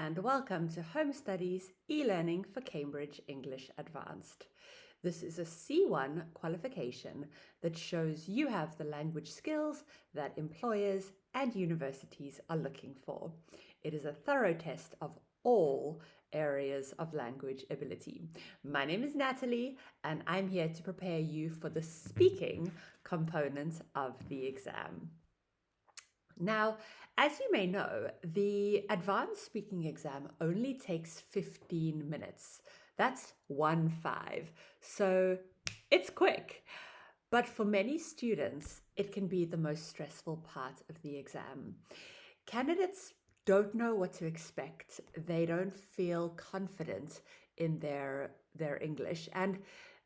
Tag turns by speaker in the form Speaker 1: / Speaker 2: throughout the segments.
Speaker 1: and welcome to Home Studies e-learning for Cambridge English Advanced. This is a C1 qualification that shows you have the language skills that employers and universities are looking for. It is a thorough test of all areas of language ability. My name is Natalie and I'm here to prepare you for the speaking component of the exam. Now, as you may know, the advanced speaking exam only takes 15 minutes. That's 1-5. So it's quick. But for many students, it can be the most stressful part of the exam. Candidates don't know what to expect. They don't feel confident in their English, and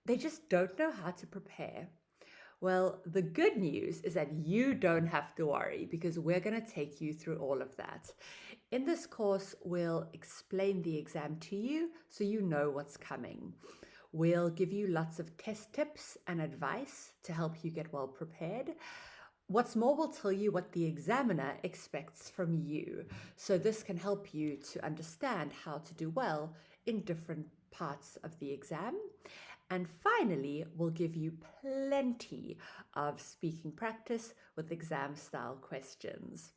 Speaker 1: they just don't know how to prepare. Well, the good news is that you don't have to worry because we're going to take you through all of that. In this course, we'll explain the exam to you so you know what's coming. We'll give you lots of test tips and advice to help you get well prepared. What's more, we'll tell you what the examiner expects from you. So this can help you to understand how to do well in different parts of the exam. And finally, we'll give you plenty of speaking practice with exam-style questions,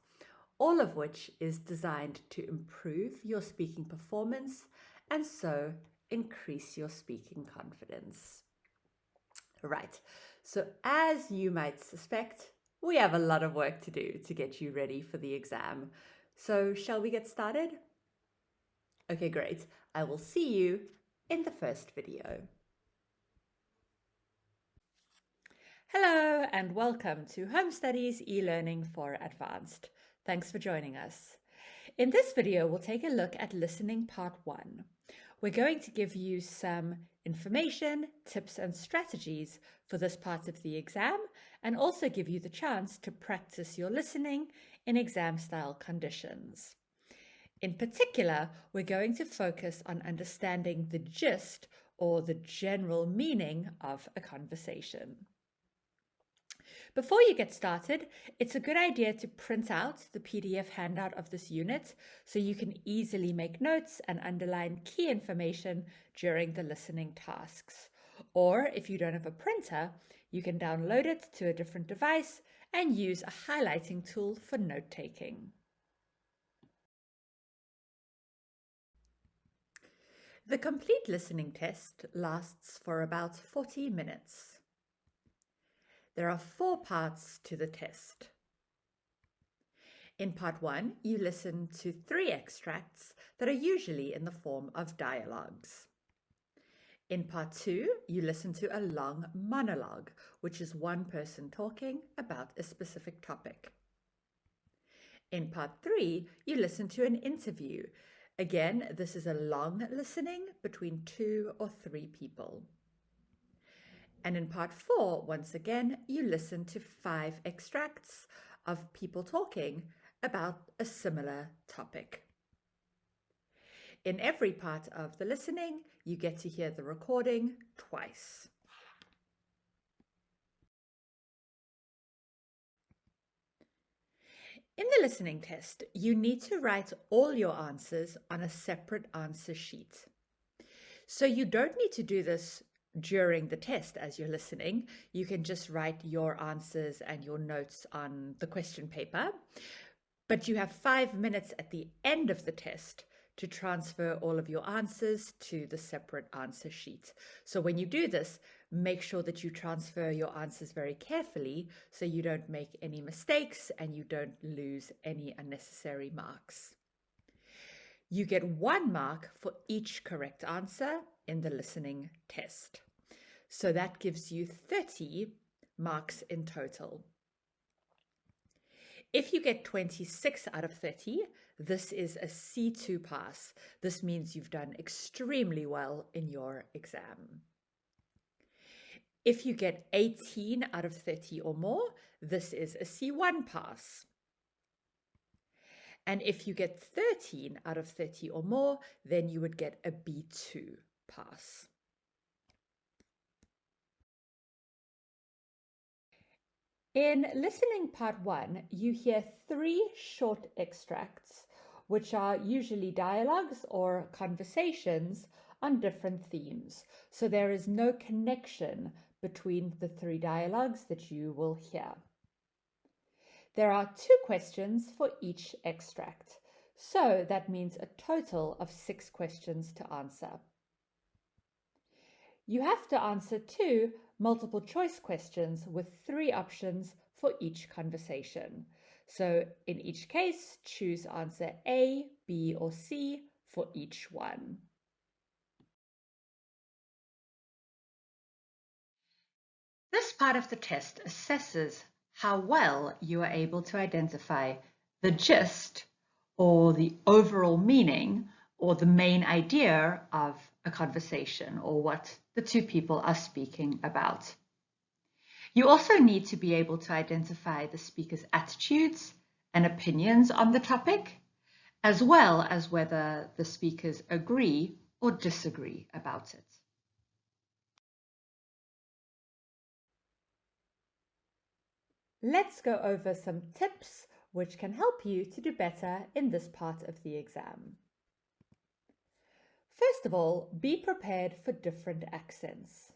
Speaker 1: all of which is designed to improve your speaking performance and so increase your speaking confidence. Right, so as you might suspect, we have a lot of work to do to get you ready for the exam. So shall we get started? Okay, great. I will see you in the first video. Hello and welcome to Home Studies e-learning for Advanced. Thanks for joining us. In this video, we'll take a look at listening part 1. We're going to give you some information, tips and strategies for this part of the exam and also give you the chance to practice your listening in exam-style conditions. In particular, we're going to focus on understanding the gist or the general meaning of a conversation. Before you get started, it's a good idea to print out the PDF handout of this unit so you can easily make notes and underline key information during the listening tasks. Or if you don't have a printer, you can download it to a different device and use a highlighting tool for note-taking. The complete listening test lasts for about 40 minutes. There are 4 parts to the test. In part 1, you listen to 3 extracts that are usually in the form of dialogues. In part 2, you listen to a long monologue, which is one person talking about a specific topic. In part 3, you listen to an interview. Again, this is a long listening between 2 or 3 people. And in part 4, once again, you listen to 5 extracts of people talking about a similar topic. In every part of the listening, you get to hear the recording twice. In the listening test, you need to write all your answers on a separate answer sheet. So you don't need to do this during the test as you're listening. You can just write your answers and your notes on the question paper, but you have 5 minutes at the end of the test to transfer all of your answers to the separate answer sheet. So when you do this, make sure that you transfer your answers very carefully so you don't make any mistakes and you don't lose any unnecessary marks. You get 1 mark for each correct answer in the listening test. So that gives you 30 marks in total. If you get 26 out of 30, this is a C2 pass. This means you've done extremely well in your exam. If you get 18 out of 30 or more, this is a C1 pass. And if you get 13 out of 30 or more, then you would get a B2 pass. In listening part 1, you hear 3 short extracts which are usually dialogues or conversations on different themes. So there is no connection between the 3 dialogues that you will hear. There are 2 questions for each extract. So that means a total of 6 questions to answer. You have to answer 2 multiple choice questions with 3 options for each conversation. So in each case, choose answer A, B, or C for each one. This part of the test assesses how well you are able to identify the gist or the overall meaning or the main idea of a conversation or what the 2 people are speaking about. You also need to be able to identify the speaker's attitudes and opinions on the topic, as well as whether the speakers agree or disagree about it. Let's go over some tips which can help you to do better in this part of the exam. First of all, be prepared for different accents.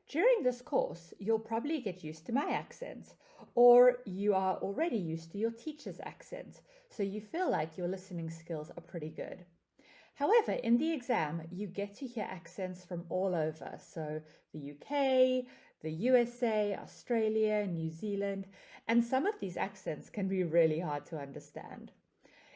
Speaker 1: During this course, you'll probably get used to my accent, or you are already used to your teacher's accent, so you feel like your listening skills are pretty good. However, in the exam, you get to hear accents from all over, so the UK, the USA, Australia, New Zealand, and some of these accents can be really hard to understand.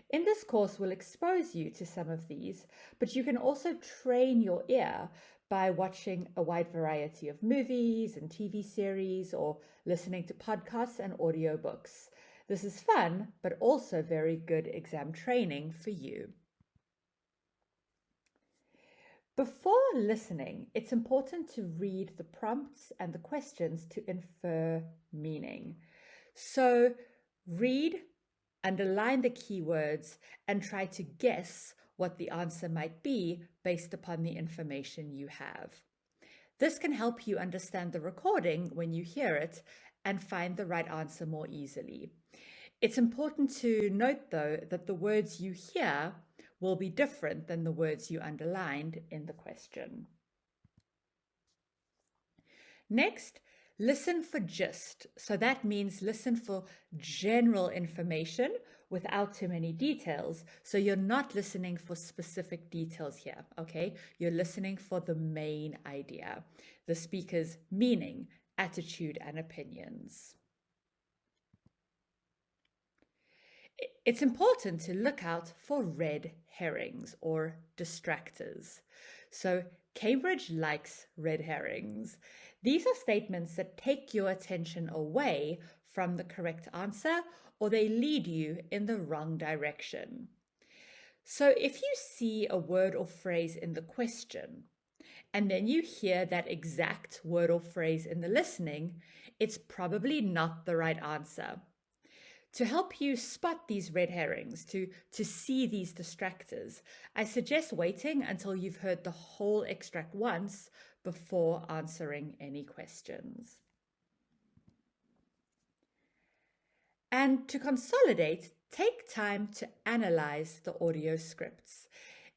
Speaker 1: In this course, we'll expose you to some of these, but you can also train your ear by watching a wide variety of movies and TV series or listening to podcasts and audiobooks. This is fun, but also very good exam training for you. Before listening, it's important to read the prompts and the questions to infer meaning. So read, underline the keywords, and try to guess what the answer might be based upon the information you have. This can help you understand the recording when you hear it and find the right answer more easily. It's important to note, though, that the words you hear will be different than the words you underlined in the question. Next, listen for gist. So that means listen for general information without too many details. So you're not listening for specific details here, okay? You're listening for the main idea, the speaker's meaning, attitude, and opinions. It's important to look out for red herrings or distractors. So Cambridge likes red herrings. These are statements that take your attention away from the correct answer, or they lead you in the wrong direction. So if you see a word or phrase in the question, and then you hear that exact word or phrase in the listening, it's probably not the right answer. To help you spot these red herrings, to see these distractors, I suggest waiting until you've heard the whole extract once before answering any questions. And to consolidate, take time to analyze the audio scripts.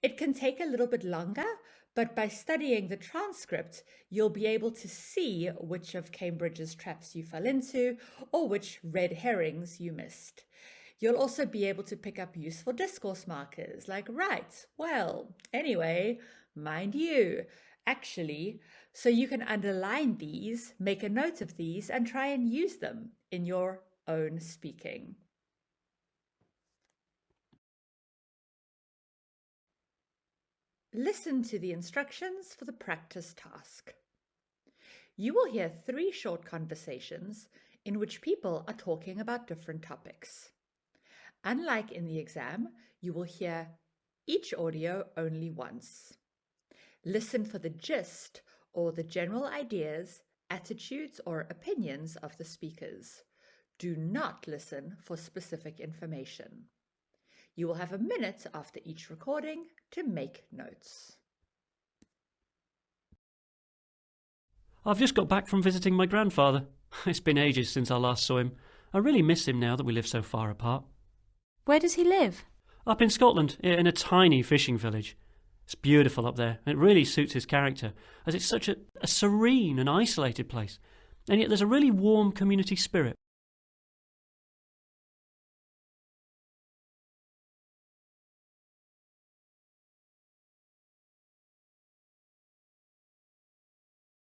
Speaker 1: It can take a little bit longer, but by studying the transcript, you'll be able to see which of Cambridge's traps you fell into or which red herrings you missed. You'll also be able to pick up useful discourse markers like right, well, anyway, mind you, actually, so you can underline these, make a note of these, and try and use them in your own speaking. Listen to the instructions for the practice task. You will hear 3 short conversations in which people are talking about different topics. Unlike in the exam, you will hear each audio only once. Listen for the gist or the general ideas, attitudes, or opinions of the speakers. Do not listen for specific information. You will have a minute after each recording to make notes.
Speaker 2: I've just got back from visiting my grandfather. It's been ages since I last saw him. I really miss him now that we live so far apart.
Speaker 3: Where does he live?
Speaker 2: Up in Scotland, in a tiny fishing village. It's beautiful up there, and it really suits his character, as it's such a serene and isolated place, and yet there's a really warm community spirit.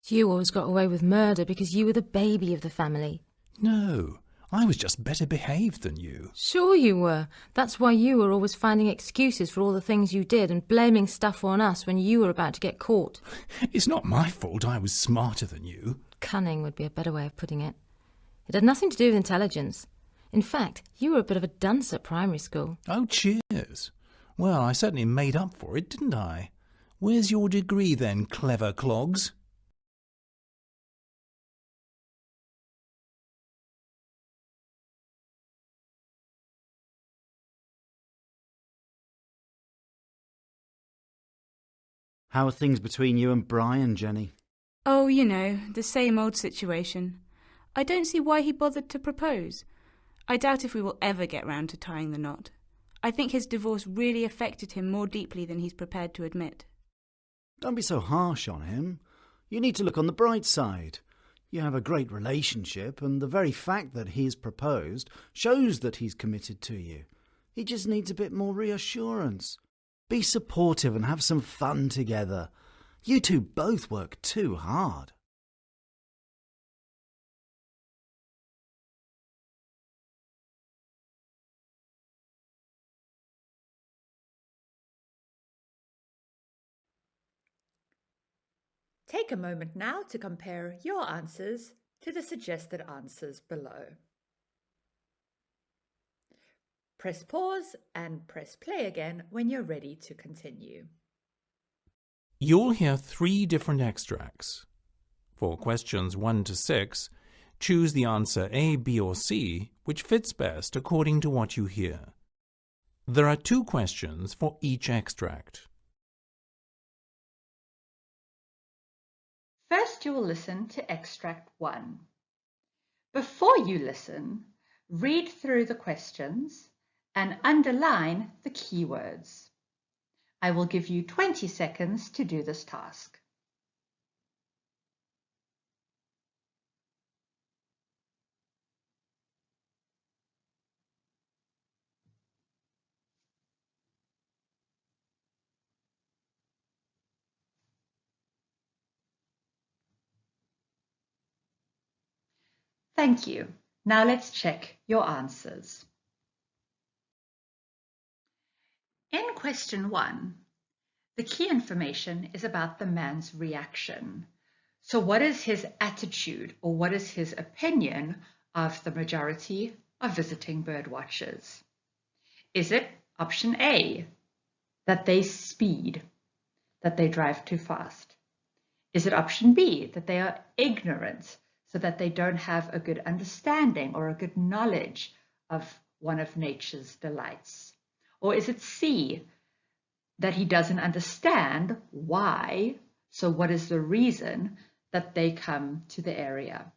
Speaker 3: You always got away with murder because you were the baby of the family.
Speaker 4: No, I was just better behaved than you.
Speaker 3: Sure you were. That's why you were always finding excuses for all the things you did and blaming stuff on us when you were about to get caught.
Speaker 4: It's not my fault I was smarter than you.
Speaker 3: Cunning would be a better way of putting it. It had nothing to do with intelligence. In fact, you were a bit of a dunce at primary school.
Speaker 4: Oh, cheers. Well, I certainly made up for it, didn't I? Where's your degree then, clever clogs?
Speaker 5: How are things between you and Brian, Jenny?
Speaker 6: Oh, you know, the same old situation. I don't see why he bothered to propose. I doubt if we will ever get round to tying the knot. I think his divorce really affected him more deeply than he's prepared to admit.
Speaker 5: Don't be so harsh on him. You need to look on the bright side. You have a great relationship, and the very fact that he's proposed shows that he's committed to you. He just needs a bit more reassurance. Be supportive and have some fun together. You two both work too hard.
Speaker 1: Take a moment now to compare your answers to the suggested answers below. Press pause and press play again when you're ready to continue.
Speaker 4: You'll hear 3 different extracts. For questions 1 to 6, choose the answer A, B or C, which fits best according to what you hear. There are 2 questions for each extract.
Speaker 1: First, you will listen to extract 1. Before you listen, read through the questions and underline the keywords. I will give you 20 seconds to do this task. Thank you. Now let's check your answers. In question 1, the key information is about the man's reaction. So what is his attitude, or what is his opinion of the majority of visiting bird watchers? Is it option A, that they speed, that they drive too fast? Is it option B, that they are ignorant, so that they don't have a good understanding or a good knowledge of one of nature's delights? Or is it C, that he doesn't understand why, so what is the reason that they come to the area?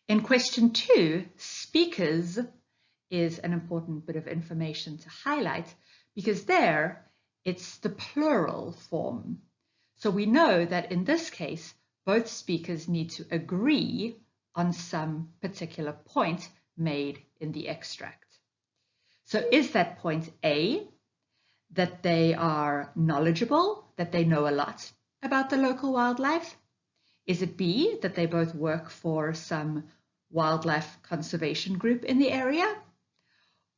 Speaker 1: In question 2, speakers is an important bit of information to highlight, because there it's the plural form. So we know that in this case, both speakers need to agree on some particular point made in the extract. So is that point A, that they are knowledgeable, that they know a lot about the local wildlife? Is it B, that they both work for some wildlife conservation group in the area?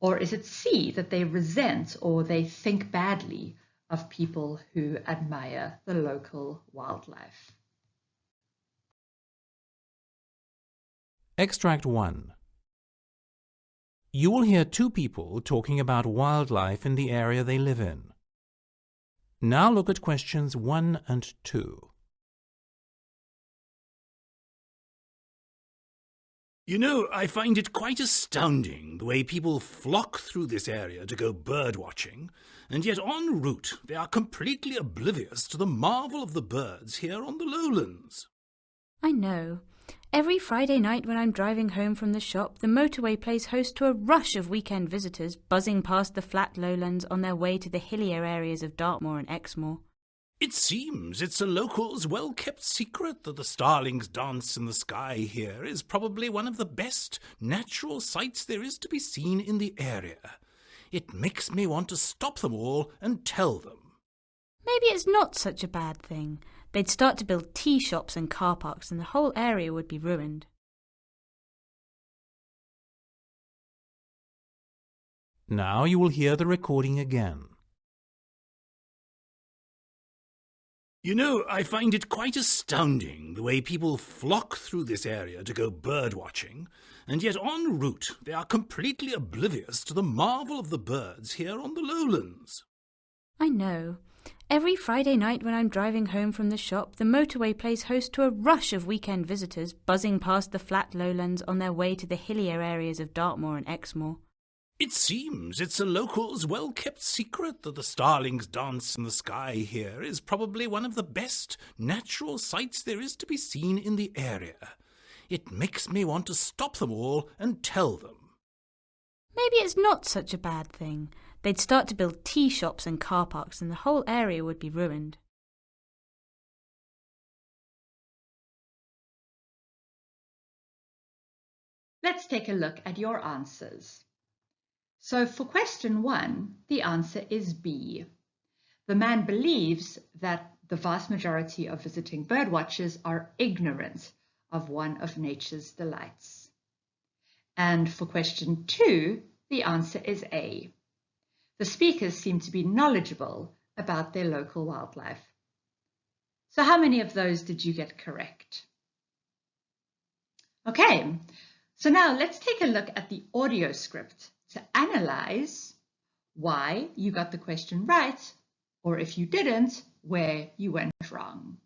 Speaker 1: Or is it C, that they resent or they think badly of people who admire the local wildlife?
Speaker 4: Extract 1. You will hear 2 people talking about wildlife in the area they live in. Now look at questions 1 and 2.
Speaker 7: You know, I find it quite astounding the way people flock through this area to go bird watching, and yet en route they are completely oblivious to the marvel of the birds here on the lowlands.
Speaker 6: I know. Every Friday night when I'm driving home from the shop, the motorway plays host to a rush of weekend visitors buzzing past the flat lowlands on their way to the hillier areas of Dartmoor and Exmoor.
Speaker 7: It seems it's a local's well-kept secret that the starlings dance in the sky here is probably one of the best natural sights there is to be seen in the area. It makes me want to stop them all and tell them.
Speaker 6: Maybe it's not such a bad thing. They'd start to build tea shops and car parks and the whole area would be ruined.
Speaker 4: Now you will hear the recording again.
Speaker 7: You know, I find it quite astounding the way people flock through this area to go bird watching, and yet en route they are completely oblivious to the marvel of the birds here on the lowlands.
Speaker 6: I know. Every Friday night when I'm driving home from the shop, the motorway plays host to a rush of weekend visitors buzzing past the flat lowlands on their way to the hillier areas of Dartmoor and Exmoor.
Speaker 7: It seems it's a local's well-kept secret that the starlings dance in the sky here is probably one of the best natural sights there is to be seen in the area. It makes me want to stop them all and tell them.
Speaker 6: Maybe it's not such a bad thing. They'd start to build tea shops and car parks and the whole area would be ruined.
Speaker 1: Let's take a look at your answers. So for question 1, the answer is B. The man believes that the vast majority of visiting birdwatchers are ignorant of one of nature's delights. And for question 2, the answer is A. The speakers seem to be knowledgeable about their local wildlife. So how many of those did you get correct? Okay, so now let's take a look at the audio script to analyze why you got the question right, or if you didn't, where you went wrong.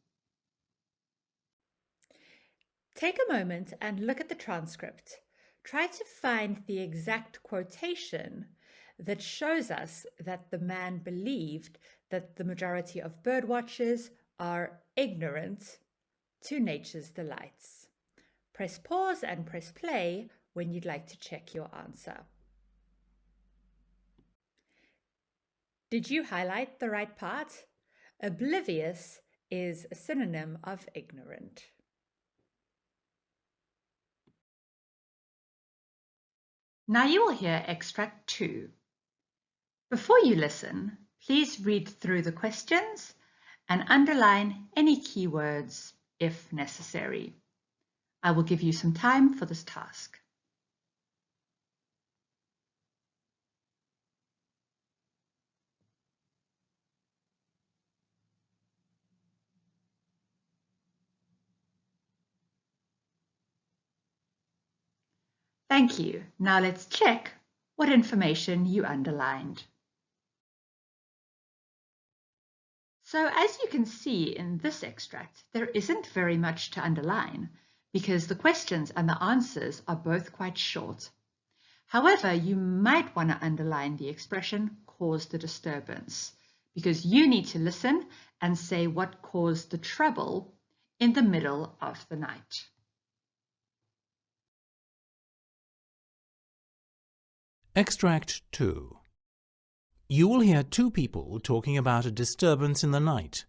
Speaker 1: Take a moment and look at the transcript. Try to find the exact quotation that shows us that the man believed that the majority of birdwatchers are ignorant to nature's delights. Press pause and press play when you'd like to check your answer. Did you highlight the right part? Oblivious is a synonym of ignorant. Now you will hear extract 2. Before you listen, please read through the questions and underline any keywords if necessary. I will give you some time for this task. Thank you. Now let's check what information you underlined. So as you can see in this extract, there isn't very much to underline because the questions and the answers are both quite short. However, you might want to underline the expression caused the disturbance because you need to listen and say what caused the trouble in the middle of the night.
Speaker 4: Extract 2. You will hear 2 people talking about a disturbance in the night.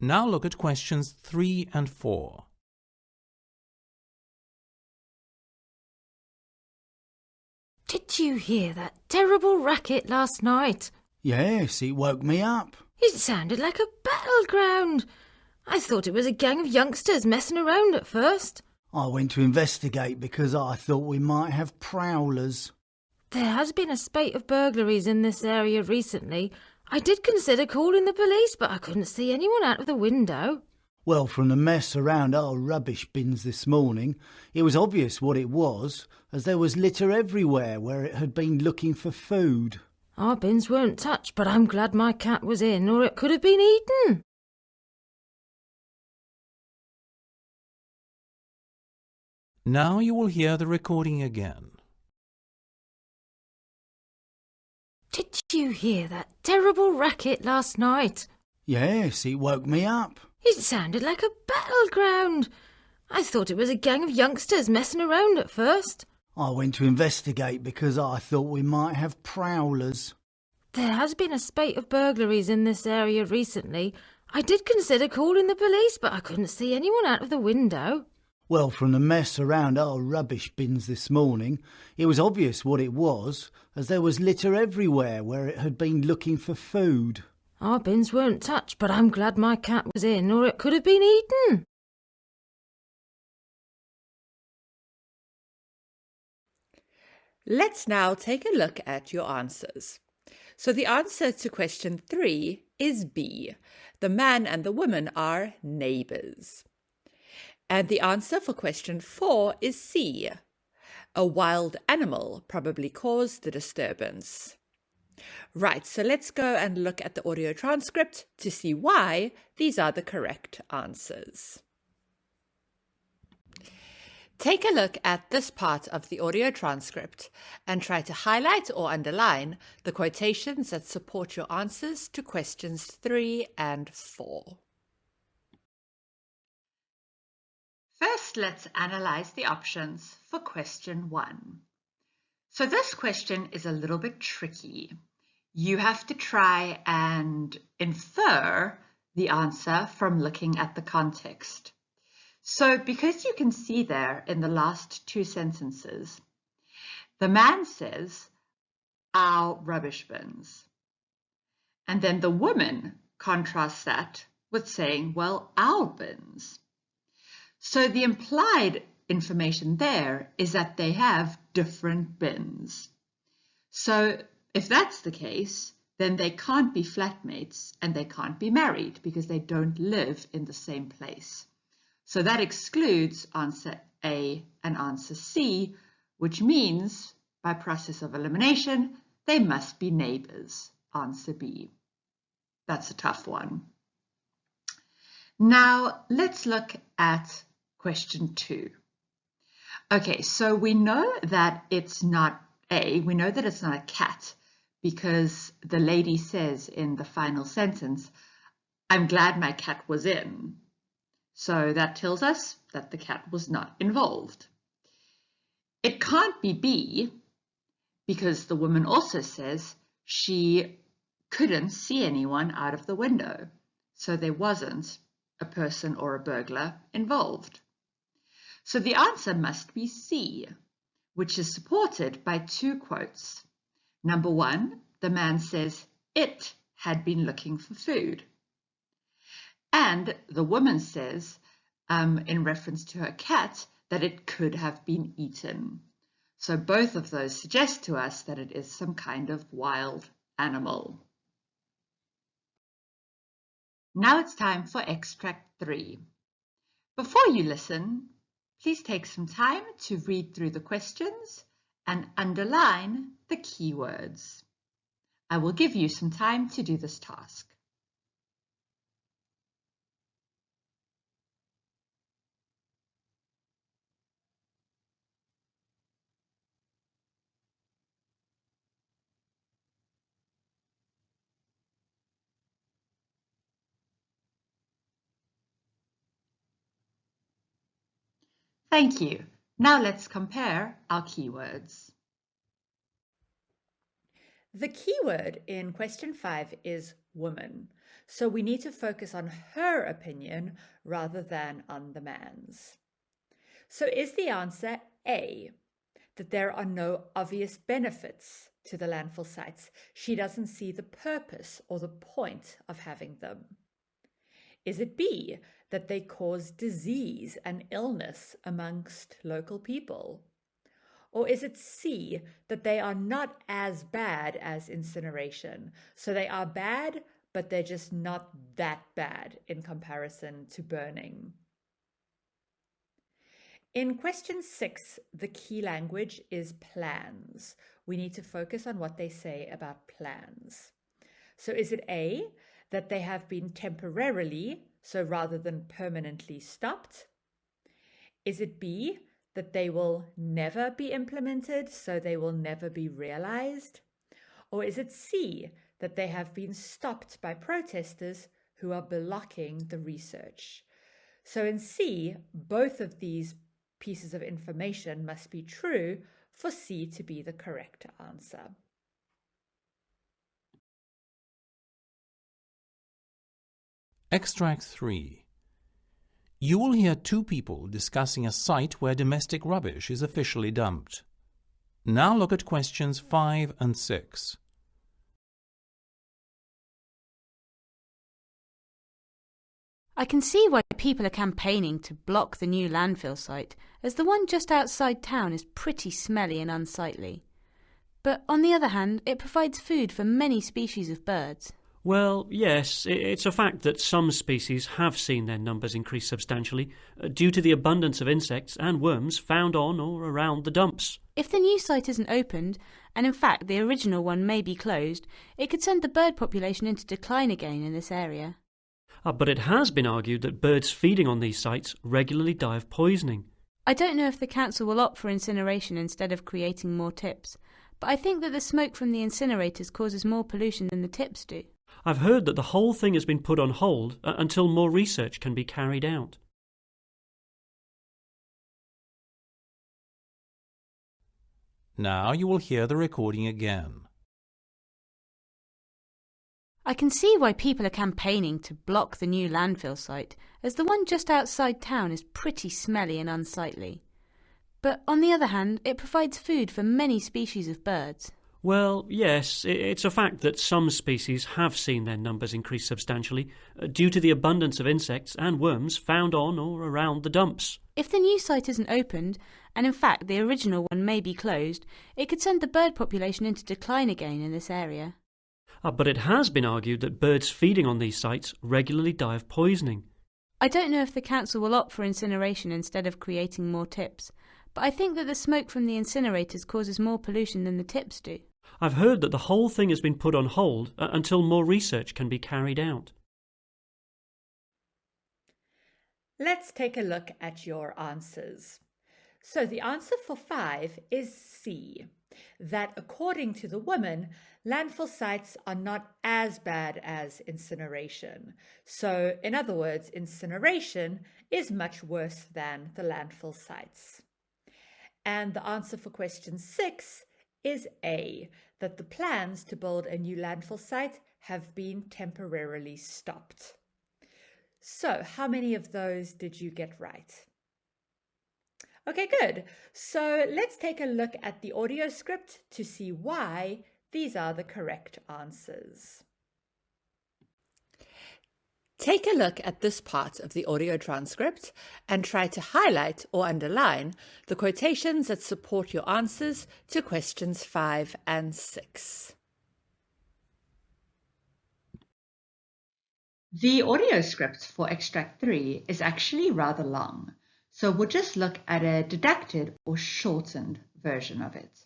Speaker 4: Now look at questions 3 and 4.
Speaker 3: Did you hear that terrible racket last night?
Speaker 5: Yes, it woke me up.
Speaker 3: It sounded like a battleground. I thought it was a gang of youngsters messing around at first.
Speaker 5: I went to investigate because I thought we might have prowlers.
Speaker 3: There has been a spate of burglaries in this area recently. I did consider calling the police, but I couldn't see anyone out of the window.
Speaker 5: Well, from the mess around our rubbish bins this morning, it was obvious what it was, as there was litter everywhere where it had been looking for food.
Speaker 3: Our bins weren't touched, but I'm glad my cat was in, or it could have been eaten.
Speaker 4: Now you will hear the recording again.
Speaker 3: Did you hear that terrible racket last night?
Speaker 5: Yes, it woke me up.
Speaker 3: It sounded like a battleground. I thought it was a gang of youngsters messing around at first.
Speaker 5: I went to investigate because I thought we might have prowlers.
Speaker 3: There has been a spate of burglaries in this area recently. I did consider calling the police, but I couldn't see anyone out of the window.
Speaker 5: Well, from the mess around our rubbish bins this morning, it was obvious what it was, as there was litter everywhere where it had been looking for food.
Speaker 3: Our bins weren't touched, but I'm glad my cat was in, or it could have been eaten.
Speaker 1: Let's now take a look at your answers. So the answer to question 3 is B. The man and the woman are neighbours. And the answer for question 4 is C. A wild animal probably caused the disturbance. Right, so let's go and look at the audio transcript to see why these are the correct answers. Take a look at this part of the audio transcript and try to highlight or underline the quotations that support your answers to questions 3 and 4. First, let's analyze the options for question 1. So this question is a little bit tricky. You have to try and infer the answer from looking at the context. So because you can see there in the last 2 sentences, the man says, our rubbish bins. And then the woman contrasts that with saying, well, our bins. So the implied information there is that they have different bins. So if that's the case, then they can't be flatmates and they can't be married because they don't live in the same place. So that excludes answer A and answer C, which means by process of elimination, they must be neighbours, answer B. That's a tough one. Now let's look at question 2. Okay, so we know that it's not A, we know that it's not a cat because the lady says in the final sentence, I'm glad my cat was in. So that tells us that the cat was not involved. It can't be B because the woman also says she couldn't see anyone out of the window. So there wasn't a person or a burglar involved. So the answer must be C, which is supported by 2 quotes. Number 1, the man says it had been looking for food. And the woman says, in reference to her cat, that it could have been eaten. So both of those suggest to us that it is some kind of wild animal. Now it's time for extract 3. Before you listen, please take some time to read through the questions and underline the keywords. I will give you some time to do this task. Thank you. Now let's compare our keywords. The keyword in question 5 is woman. So we need to focus on her opinion rather than on the man's. So is the answer A, that there are no obvious benefits to the landfill sites? She doesn't see the purpose or the point of having them. Is it B, that they cause disease and illness amongst local people? Or is it C, that they are not as bad as incineration? So they are bad, but they're just not that bad in comparison to burning. In question 6, the key language is plans. We need to focus on what they say about plans. So is it A, that they have been temporarily, so rather than permanently stopped? Is it B, that they will never be implemented, so they will never be realized? Or is it C, that they have been stopped by protesters who are blocking the research? So in C, both of these pieces of information must be true for C to be the correct answer.
Speaker 4: Extract 3. You will hear two people discussing a site where domestic rubbish is officially dumped. Now look at questions 5 and 6.
Speaker 6: I can see why people are campaigning to block the new landfill site, as the one just outside town is pretty smelly and unsightly. But on the other hand, it provides food for many species of birds.
Speaker 2: Well, yes, it's a fact that some species have seen their numbers increase substantially due to the abundance of insects and worms found on or around the dumps.
Speaker 6: If the new site isn't opened, and in fact the original one may be closed, it could send the bird population into decline again in this area.
Speaker 2: But it has been argued that birds feeding on these sites regularly die of poisoning.
Speaker 6: I don't know if the council will opt for incineration instead of creating more tips, but I think that the smoke from the incinerators causes more pollution than the tips do.
Speaker 2: I've heard that the whole thing has been put on hold until more research can be carried out.
Speaker 4: Now you will hear the recording again.
Speaker 6: I can see why people are campaigning to block the new landfill site, as the one just outside town is pretty smelly and unsightly. But on the other hand, it provides food for many species of birds.
Speaker 2: Well, yes, it's a fact that some species have seen their numbers increase substantially due to the abundance of insects and worms found on or around the dumps.
Speaker 6: If the new site isn't opened, and in fact the original one may be closed, it could send the bird population into decline again in this area.
Speaker 2: But it has been argued that birds feeding on these sites regularly die of poisoning.
Speaker 6: I don't know if the council will opt for incineration instead of creating more tips, but I think that the smoke from the incinerators causes more pollution than the tips do.
Speaker 2: I've heard that the whole thing has been put on hold until more research can be carried out.
Speaker 1: Let's take a look at your answers. So the answer for 5 is C, that according to the woman, landfill sites are not as bad as incineration. So in other words, incineration is much worse than the landfill sites. And the answer for question 6 is A, that the plans to build a new landfill site have been temporarily stopped. So how many of those did you get right? Okay, good. So let's take a look at the audio script to see why these are the correct answers. Take a look at this part of the audio transcript and try to highlight or underline the quotations that support your answers to questions 5 and 6. The audio script for extract 3 is actually rather long, so we'll just look at a didacted or shortened version of it.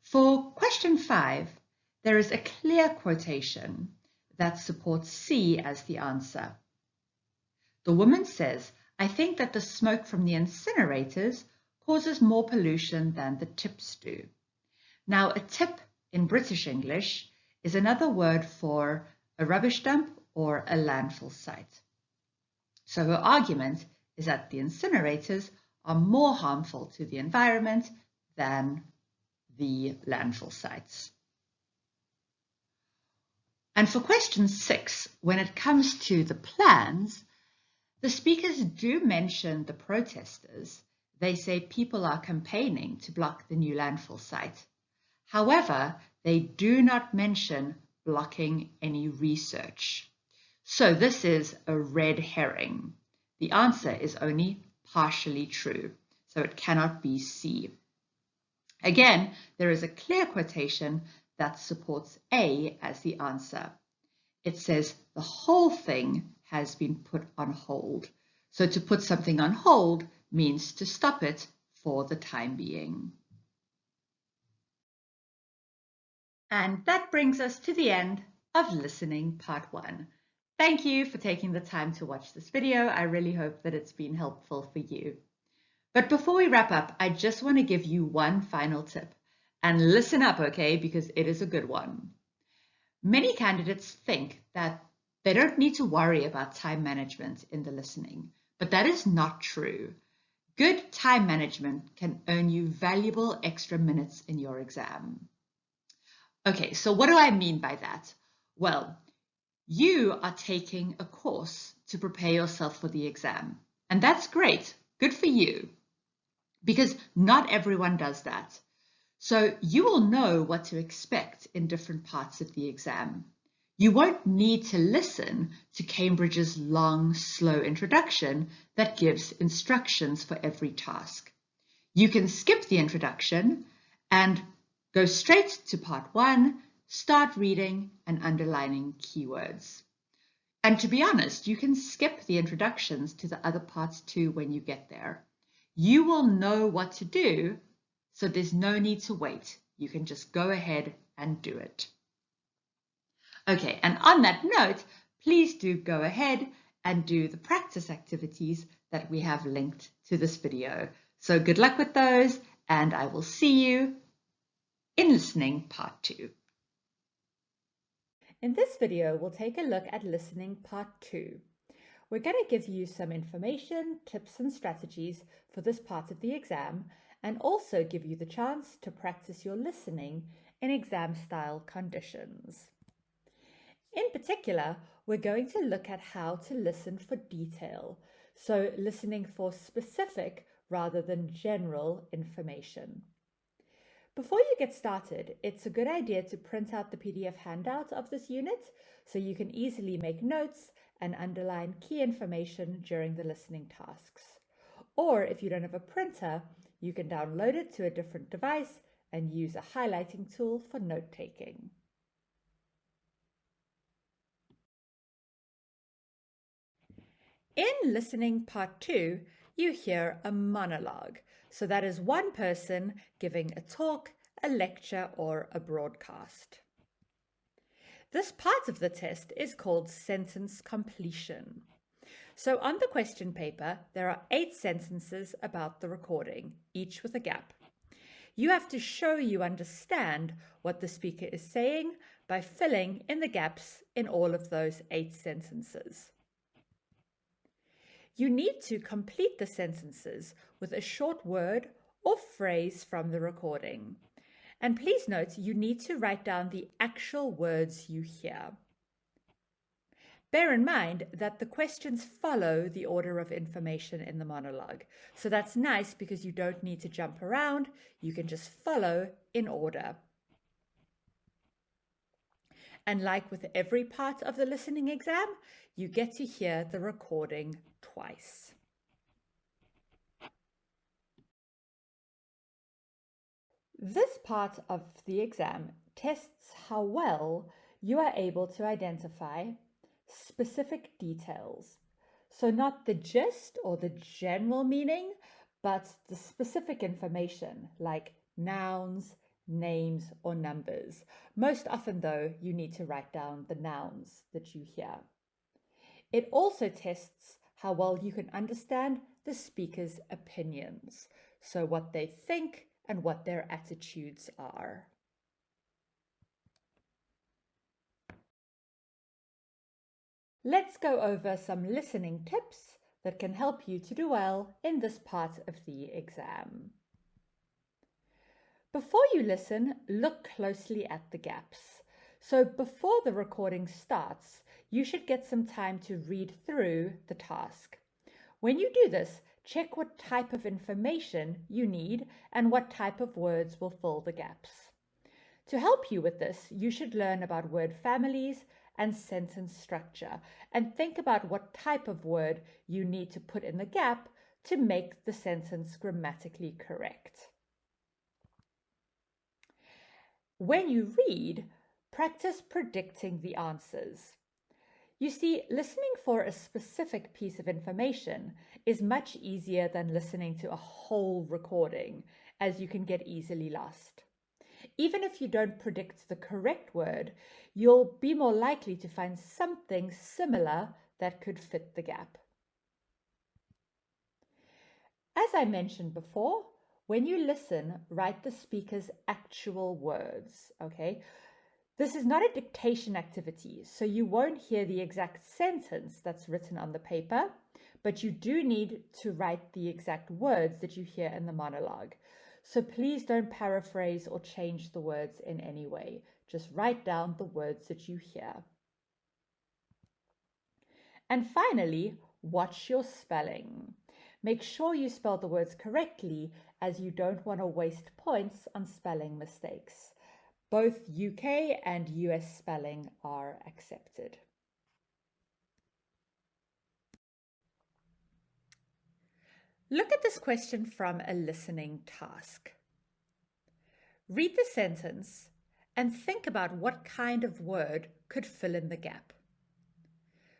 Speaker 1: For question 5, there is a clear quotation that supports C as the answer. The woman says, "I think that the smoke from the incinerators causes more pollution than the tips do." Now, a tip in British English is another word for a rubbish dump or a landfill site. So her argument is that the incinerators are more harmful to the environment than the landfill sites. And for question 6, when it comes to the plans, the speakers do mention the protesters. They say people are campaigning to block the new landfill site. However, they do not mention blocking any research. So this is a red herring. The answer is only partially true, so it cannot be C. Again, there is a clear quotation that supports A as the answer. It says the whole thing has been put on hold. So to put something on hold means to stop it for the time being. And that brings us to the end of listening part 1. Thank you for taking the time to watch this video. I really hope that it's been helpful for you. But before we wrap up, I just want to give you one final tip. And listen up, okay, because it is a good one. Many candidates think that they don't need to worry about time management in the listening, but that is not true. Good time management can earn you valuable extra minutes in your exam. Okay, so what do I mean by that? Well, you are taking a course to prepare yourself for the exam, and that's great. Good for you, because not everyone does that. So you will know what to expect in different parts of the exam. You won't need to listen to Cambridge's long, slow introduction that gives instructions for every task. You can skip the introduction and go straight to part 1, start reading and underlining keywords. And to be honest, you can skip the introductions to the other parts too when you get there. You will know what to do, so there's no need to wait. You can just go ahead and do it. Okay, and on that note, please do go ahead and do the practice activities that we have linked to this video. So good luck with those, and I will see you in listening part 2. In this video, we'll take a look at listening part 2. We're going to give you some information, tips and strategies for this part of the exam, and also give you the chance to practice your listening in exam-style conditions. In particular, we're going to look at how to listen for detail, so listening for specific rather than general information. Before you get started, it's a good idea to print out the PDF handout of this unit so you can easily make notes and underline key information during the listening tasks. Or if you don't have a printer, you can download it to a different device and use a highlighting tool for note-taking. In listening part 2, you hear a monologue. So that is one person giving a talk, a lecture, or a broadcast. This part of the test is called sentence completion. So on the question paper, there are 8 sentences about the recording, each with a gap. You have to show you understand what the speaker is saying by filling in the gaps in all of those 8 sentences. You need to complete the sentences with a short word or phrase from the recording. And please note, you need to write down the actual words you hear. Bear in mind that the questions follow the order of information in the monologue. So that's nice because you don't need to jump around. You can just follow in order. And like with every part of the listening exam, you get to hear the recording twice. This part of the exam tests how well you are able to identify specific details. So not the gist or the general meaning, but the specific information like nouns, names, or numbers. Most often, though, you need to write down the nouns that you hear. It also tests how well you can understand the speaker's opinions, so what they think and what their attitudes are. Let's go over some listening tips that can help you to do well in this part of the exam. Before you listen, look closely at the gaps. So before the recording starts, you should get some time to read through the task. When you do this, check what type of information you need and what type of words will fill the gaps. To help you with this, you should learn about word families and sentence structure and think about what type of word you need to put in the gap to make the sentence grammatically correct. When you read, practice predicting the answers. You see, listening for a specific piece of information is much easier than listening to a whole recording, as you can get easily lost. Even if you don't predict the correct word, you'll be more likely to find something similar that could fit the gap. As I mentioned before, when you listen, write the speaker's actual words, okay? This is not a dictation activity, so you won't hear the exact sentence that's written on the paper, but you do need to write the exact words that you hear in the monologue. So please don't paraphrase or change the words in any way. Just write down the words that you hear. And finally, watch your spelling. Make sure you spell the words correctly, as you don't want to waste points on spelling mistakes. Both UK and US spelling are accepted. Look at this question from a listening task. Read the sentence and think about what kind of word could fill in the gap.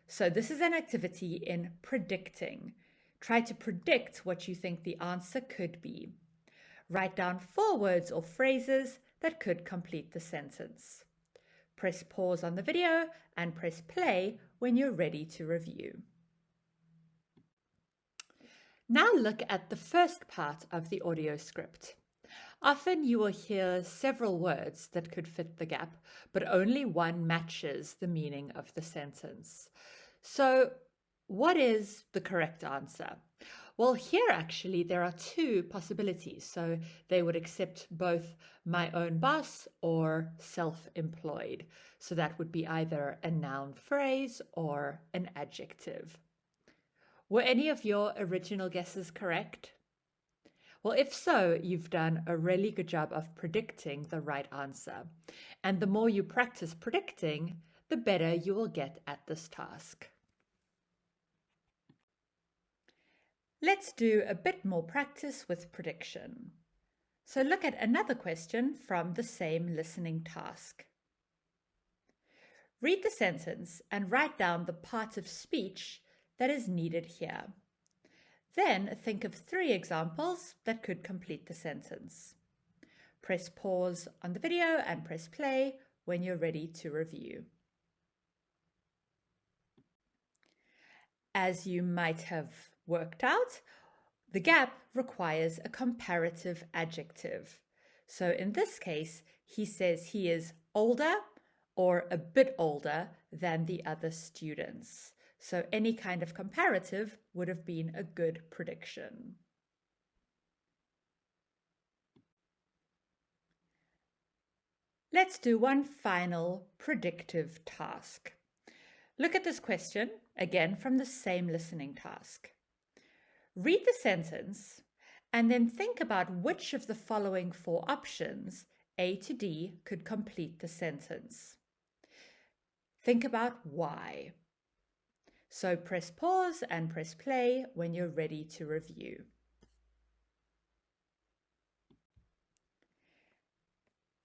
Speaker 1: So this is an activity in predicting. Try to predict what you think the answer could be. Write down 4 words or phrases that could complete the sentence. Press pause on the video and press play when you're ready to review. Now look at the first part of the audio script. Often you will hear several words that could fit the gap, but only one matches the meaning of the sentence. So, what is the correct answer? Well, here actually there are 2 possibilities. So they would accept both my own boss or self-employed. So that would be either a noun phrase or an adjective. Were any of your original guesses correct? Well, if so, you've done a really good job of predicting the right answer. And the more you practice predicting, the better you will get at this task. Let's do a bit more practice with prediction. So look at another question from the same listening task. Read the sentence and write down the part of speech that is needed here. Then think of 3 examples that could complete the sentence. Press pause on the video and press play when you're ready to review. As you might have worked out, the gap requires a comparative adjective. So in this case, he says he is older or a bit older than the other students. So any kind of comparative would have been a good prediction. Let's do one final predictive task. Look at this question, again from the same listening task. Read the sentence and then think about which of the following 4 options, A to D, could complete the sentence. Think about why. So press pause and press play when you're ready to review.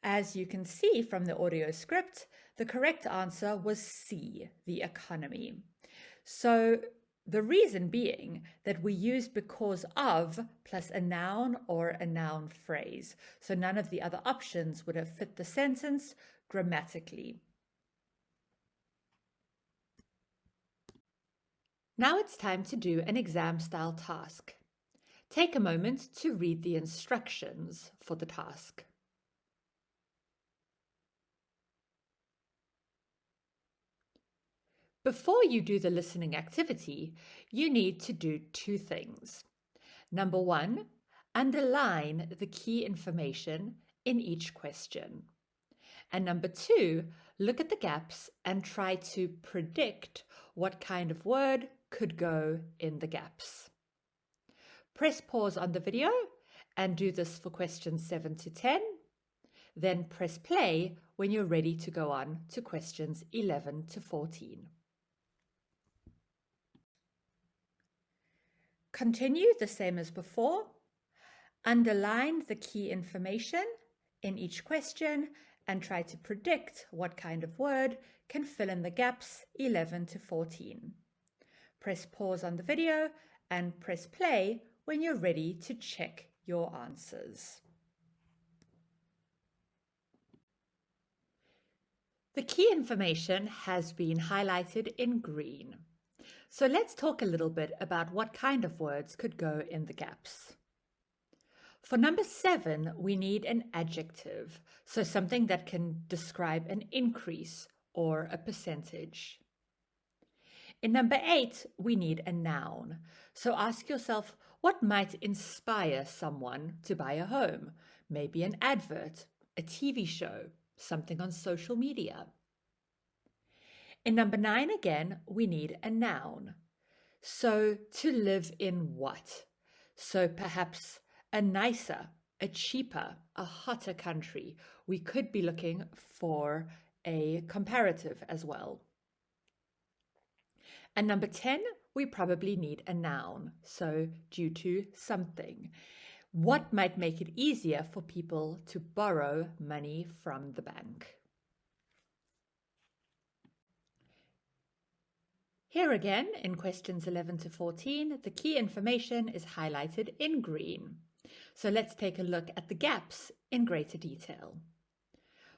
Speaker 1: As you can see from the audio script, the correct answer was C, the economy. So the reason being that we use because of plus a noun or a noun phrase. So none of the other options would have fit the sentence grammatically. Now it's time to do an exam-style task. Take a moment to read the instructions for the task. Before you do the listening activity, you need to do 2 things. Number 1, underline the key information in each question. And number 2, look at the gaps and try to predict what kind of word could go in the gaps. Press pause on the video and do this for questions 7 to 10. Then press play when you're ready to go on to questions 11 to 14. Continue the same as before. Underline the key information in each question and try to predict what kind of word can fill in the gaps 11 to 14. Press pause on the video and press play when you're ready to check your answers. The key information has been highlighted in green. So let's talk a little bit about what kind of words could go in the gaps. For number 7, we need an adjective, so something that can describe an increase or a percentage. In number 8, we need a noun. So ask yourself, what might inspire someone to buy a home? Maybe an advert, a TV show, something on social media. In number 9 again, we need a noun. So to live in what? So perhaps a nicer, a cheaper, a hotter country. We could be looking for a comparative as well. And number 10, we probably need a noun, so due to something. What might make it easier for people to borrow money from the bank? Here again, in questions 11 to 14, the key information is highlighted in green. So let's take a look at the gaps in greater detail.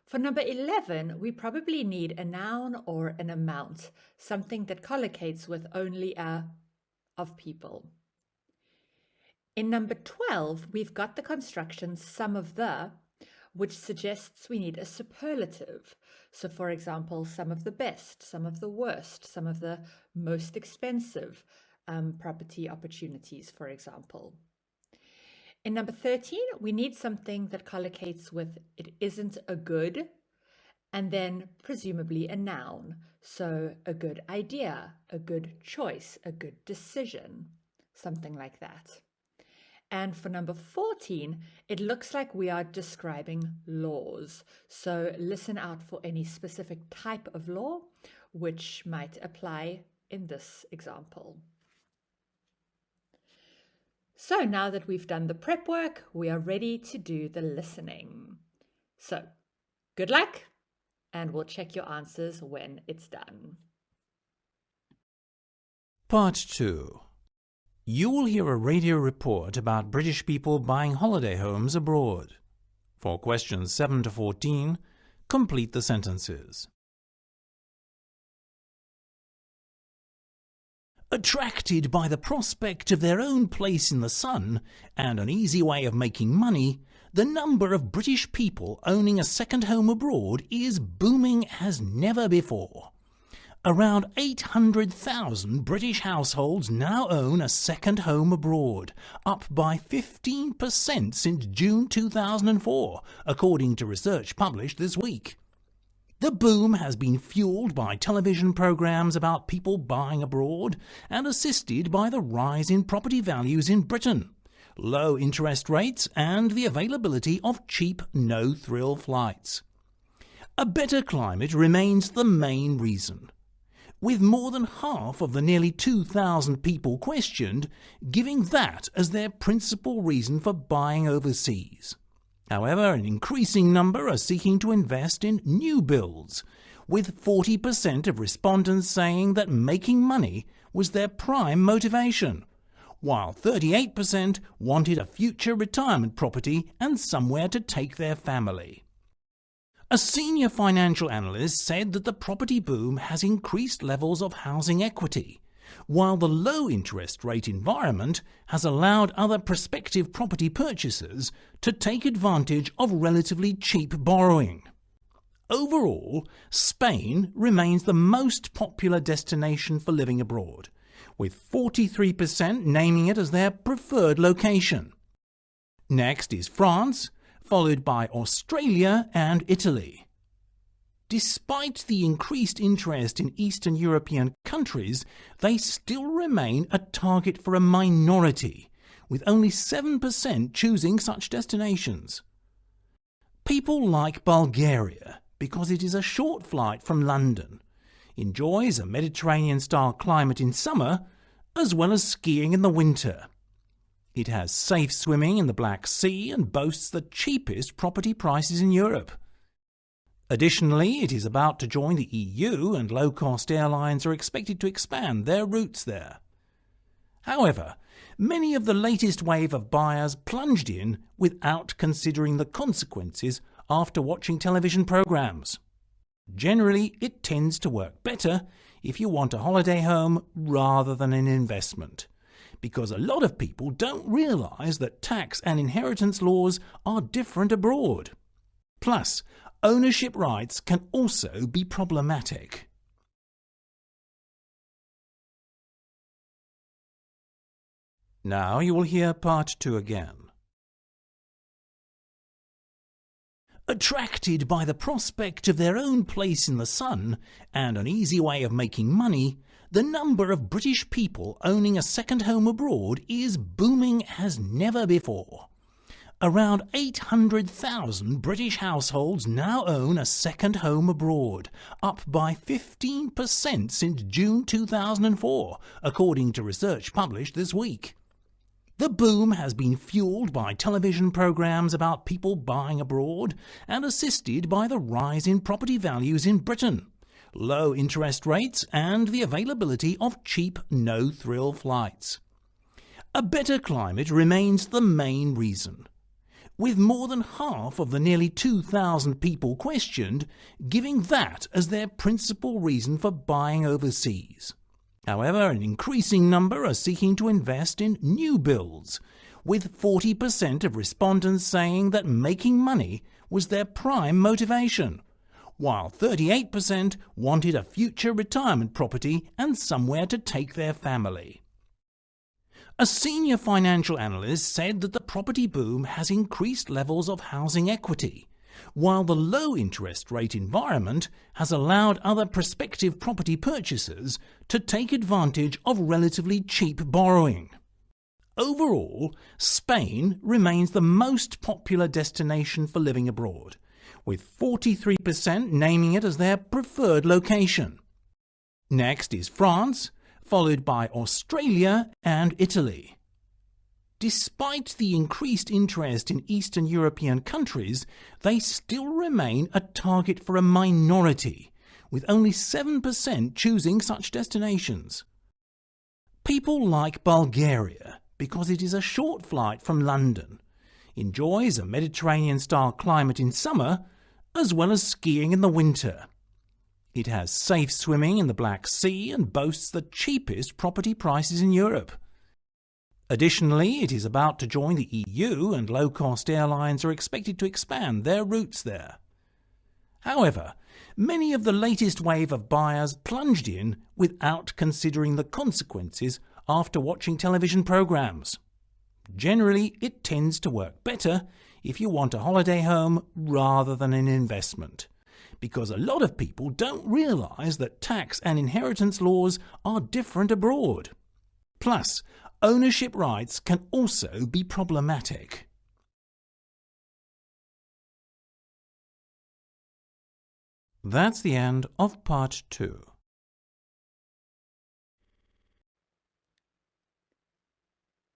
Speaker 1: For number 11, we probably need a noun or an amount, something that collocates with only a of people. In number 12, we've got the construction some of the, which suggests we need a superlative. So for example, some of the best, some of the worst, some of the most expensive property opportunities, for example. In number 13, we need something that collocates with it isn't a good, and then presumably a noun. So a good idea, a good choice, a good decision, something like that. And for number 14, it looks like we are describing laws. So listen out for any specific type of law which might apply in this example. So now that we've done the prep work, we are ready to do the listening. So good luck, and we'll check your answers when it's done.
Speaker 4: Part 2. You will hear a radio report about British people buying holiday homes abroad. For questions 7 to 14, complete the sentences. Attracted by the prospect of their own place in the sun and an easy way of making money, the number of British people owning a second home abroad is booming as never before. Around 800,000 British households now own a second home abroad, up by 15% since June 2004, according to research published this week. The boom has been fueled by television programs about people buying abroad and assisted by the rise in property values in Britain, low interest rates and the availability of cheap no-thrill flights. A better climate remains the main reason, with more than half of the nearly 2,000 people questioned giving that as their principal reason for buying overseas. However, an increasing number are seeking to invest in new builds, with 40% of respondents saying that making money was their prime motivation, while 38% wanted a future retirement property and somewhere to take their family. A senior financial analyst said that the property boom has increased levels of housing equity, while the low interest rate environment has allowed other prospective property purchasers to take advantage of relatively cheap borrowing. Overall, Spain remains the most popular destination for living abroad, with 43% naming it as their preferred location. Next is France, followed by Australia and Italy. Despite the increased interest in Eastern European countries, they still remain a target for a minority, with only 7% choosing such destinations. People like Bulgaria because it is a short flight from London, enjoys a Mediterranean-style climate in summer, as well as skiing in the winter. It has safe swimming in the Black Sea and boasts the cheapest property prices in Europe. Additionally, it is about to join the EU and low-cost airlines are expected to expand their routes there. However, many of the latest wave of buyers plunged in without considering the consequences after watching television programs. Generally, it tends to work better if you want a holiday home rather than an investment,
Speaker 7: because a lot of people don't realise that tax and inheritance laws are different abroad. Plus, ownership rights can also be problematic. Now you will hear part 2 again. Attracted by the prospect of their own place in the sun and an easy way of making money, the number of British people owning a second home abroad is booming as never before. Around 800,000 British households now own a second home abroad, up by 15% since June 2004, according to research published this week. The boom has been fueled by television programmes about people buying abroad and assisted by the rise in property values in Britain, low interest rates and the availability of cheap no-thrill flights. A better climate remains the main reason, with more than half of the nearly 2,000 people questioned giving that as their principal reason for buying overseas. However, an increasing number are seeking to invest in new builds, with 40% of respondents saying that making money was their prime motivation, while 38% wanted a future retirement property and somewhere to take their family. A senior financial analyst said that the property boom has increased levels of housing equity, while the low interest rate environment has allowed other prospective property purchasers to take advantage of relatively cheap borrowing. Overall, Spain remains the most popular destination for living abroad, with 43% naming it as their preferred location. Next is France, followed by Australia and Italy. Despite the increased interest in Eastern European countries, they still remain a target for a minority, with only 7% choosing such destinations. People like Bulgaria because it is a short flight from London, enjoys a Mediterranean-style climate in summer, as well as skiing in the winter. It has safe swimming in the Black Sea and boasts the cheapest property prices in Europe. Additionally, it is about to join the EU and low-cost airlines are expected to expand their routes there. However, many of the latest wave of buyers plunged in without considering the consequences after watching television programs. Generally, it tends to work better if you want a holiday home rather than an investment, because a lot of people don't realise that tax and inheritance laws are different abroad. Plus, ownership rights can also be problematic. That's the end of part 2.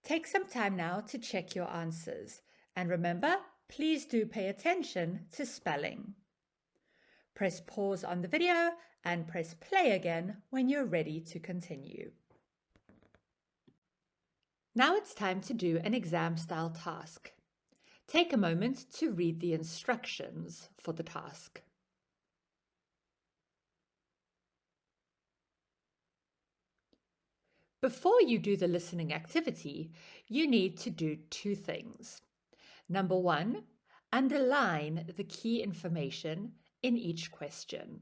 Speaker 1: Take some time now to check your answers. And remember, please do pay attention to spelling. Press pause on the video and press play again when you're ready to continue. Now it's time to do an exam-style task. Take a moment to read the instructions for the task. Before you do the listening activity, you need to do 2 things. Number 1, underline the key information in each question.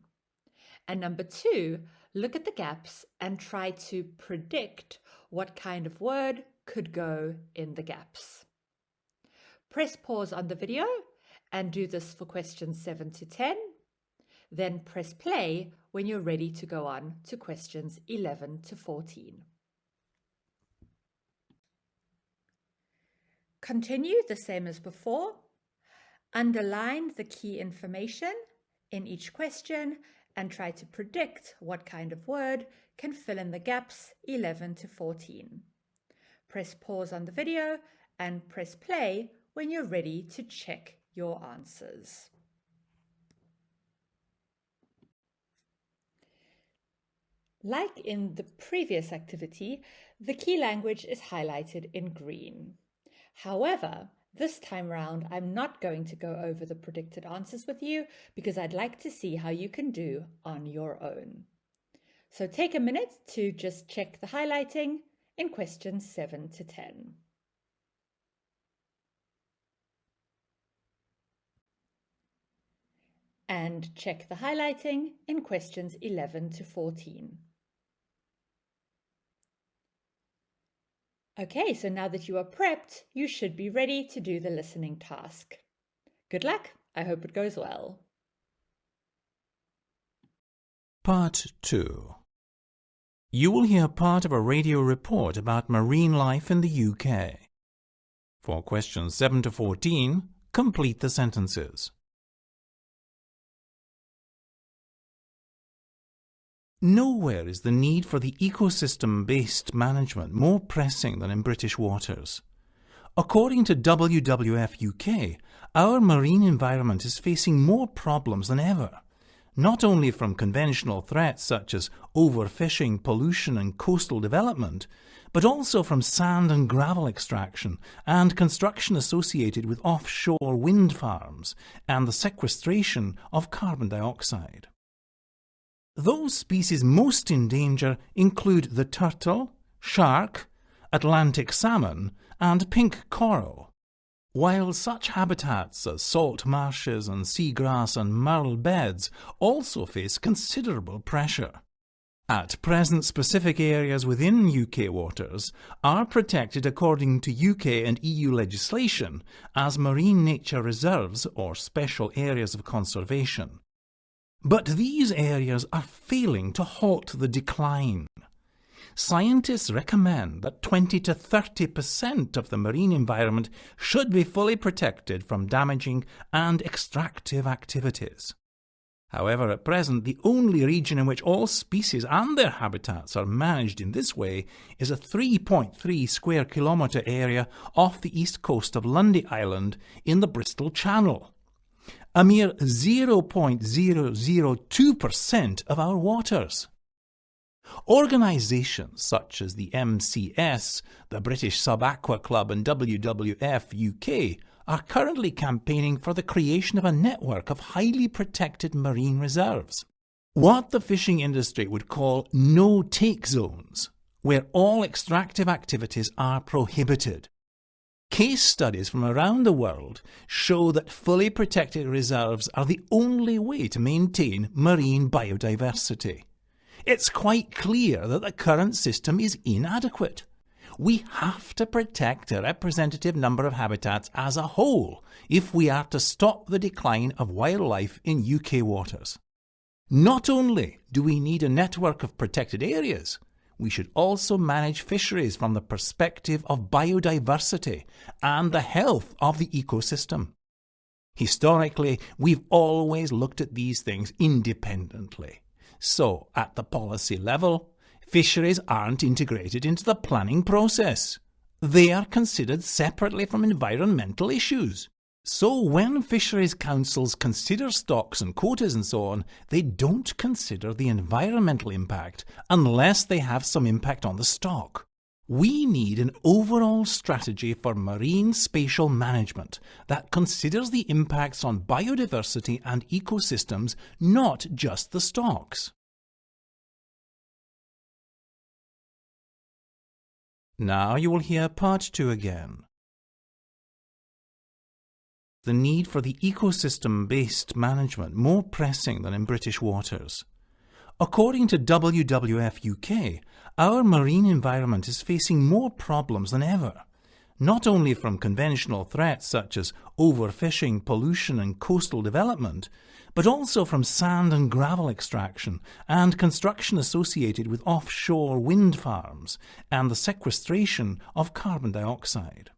Speaker 1: And number 2, look at the gaps and try to predict what kind of word could go in the gaps. Press pause on the video and do this for questions 7 to 10. Then press play when you're ready to go on to questions 11 to 14. Continue the same as before. Underline the key information in each question and try to predict what kind of word can fill in the gaps 11 to 14. Press pause on the video and press play when you're ready to check your answers. Like in the previous activity, the key language is highlighted in green. However, this time round, I'm not going to go over the predicted answers with you because I'd like to see how you can do on your own. So take a minute to just check the highlighting in questions 7 to 10. And check the highlighting in questions 11 to 14. Okay, so now that you are prepped, you should be ready to do the listening task. Good luck. I hope it goes well.
Speaker 4: Part 2. You will hear part of a radio report about marine life in the UK. For questions 7 to 14, complete the sentences. Nowhere is the need for the ecosystem-based management more pressing than in British waters. According to WWF UK, our marine environment is facing more problems than ever, not only from conventional threats such as overfishing, pollution and coastal development, but also from sand and gravel extraction and construction associated with offshore wind farms and the sequestration of carbon dioxide. Those species most in danger include the turtle, shark, Atlantic salmon and pink coral, while such habitats as salt marshes and seagrass and marl beds also face considerable pressure. At present, specific areas within UK waters are protected according to UK and EU legislation as marine nature reserves or special areas of conservation. But these areas are failing to halt the decline. Scientists recommend that 20 to 30% of the marine environment should be fully protected from damaging and extractive activities. However, at present, the only region in which all species and their habitats are managed in this way is a 3.3 square kilometre area off the east coast of Lundy Island in the Bristol Channel. A mere 0.002% of our waters. Organisations such as the MCS, the British Sub-Aqua Club and WWF UK are currently campaigning for the creation of a network of highly protected marine reserves, what the fishing industry would call no-take zones, where all extractive activities are prohibited. Case studies from around the world show that fully protected reserves are the only way to maintain marine biodiversity. It's quite clear that the current system is inadequate. We have to protect a representative number of habitats as a whole if we are to stop the decline of wildlife in UK waters. Not only do we need a network of protected areas, we should also manage fisheries from the perspective of biodiversity and the health of the ecosystem. Historically, we've always looked at these things independently. So, at the policy level, fisheries aren't integrated into the planning process. They are considered separately from environmental issues. So when fisheries councils consider stocks and quotas and so on, they don't consider the environmental impact unless they have some impact on the stock. We need an overall strategy for marine spatial management that considers the impacts on biodiversity and ecosystems, not just the stocks. Now you will hear part 2 again. The need for the ecosystem-based management more pressing than in British waters. According to WWF UK, our marine environment is facing more problems than ever, not only from conventional threats such as overfishing, pollution and coastal development, but also from sand and gravel extraction and construction associated with offshore wind farms and the sequestration of carbon dioxide.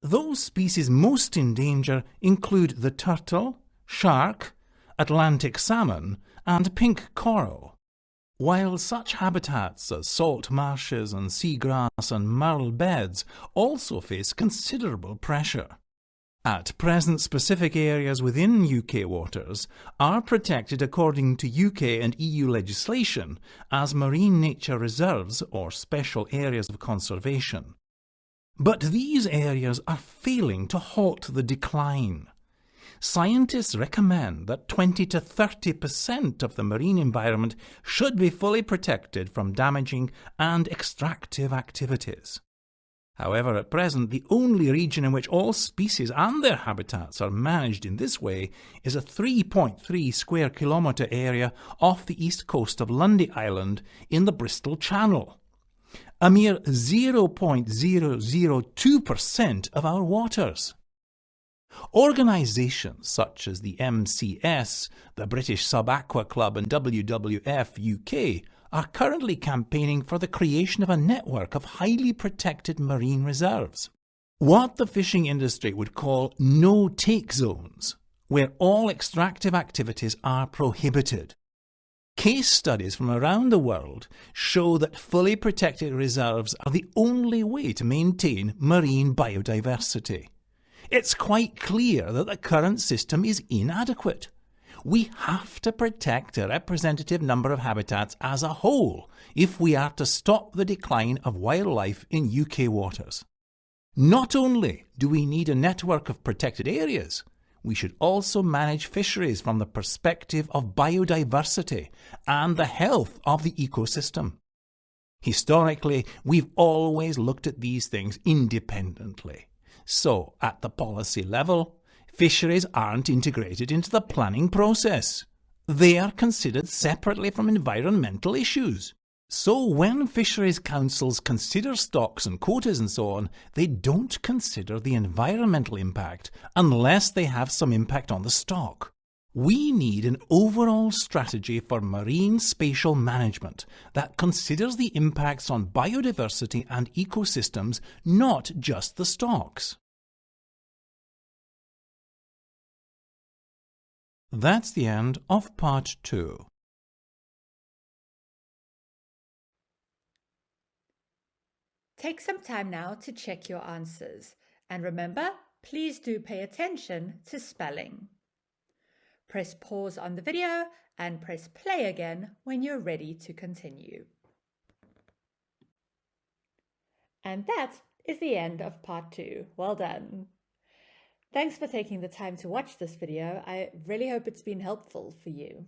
Speaker 4: Those species most in danger include the turtle, shark, Atlantic salmon and pink coral, while such habitats as salt marshes and seagrass and marl beds also face considerable pressure. At present, specific areas within UK waters are protected according to UK and EU legislation as marine nature reserves or special areas of conservation. But these areas are failing to halt the decline.
Speaker 7: scientists recommend that 20 to 30% of the marine environment should be fully protected from damaging and extractive activities. However, at present, the only region in which all species and their habitats are managed in this way is a 3.3 square kilometre area off the east coast of Lundy Island in the Bristol Channel. A mere 0.002% of our waters. Organisations such as the MCS, the British Sub-Aqua Club and WWF UK are currently campaigning for the creation of a network of highly protected marine reserves. What the fishing industry would call no-take zones, where all extractive activities are prohibited. Case studies from around the world show that fully protected reserves are the only way to maintain marine biodiversity. It's quite clear that the current system is inadequate. We have to protect a representative number of habitats as a whole if we are to stop the decline of wildlife in UK waters. Not only do we need a network of protected areas, we should also manage fisheries from the perspective of biodiversity and the health of the ecosystem. Historically, we've always looked at these things independently. So, at the policy level, fisheries aren't integrated into the planning process. They are considered separately from environmental issues. So when fisheries councils consider stocks and quotas and so on, they don't consider the environmental impact unless they have some impact on the stock. We need an overall strategy for marine spatial management that considers the impacts on biodiversity and ecosystems, not just the stocks. That's the end of part 2.
Speaker 1: Take some time now to check your answers. And remember, please do pay attention to spelling. Press pause on the video and press play again when you're ready to continue. And that is the end of part 2. Well done. Thanks for taking the time to watch this video. I really hope it's been helpful for you.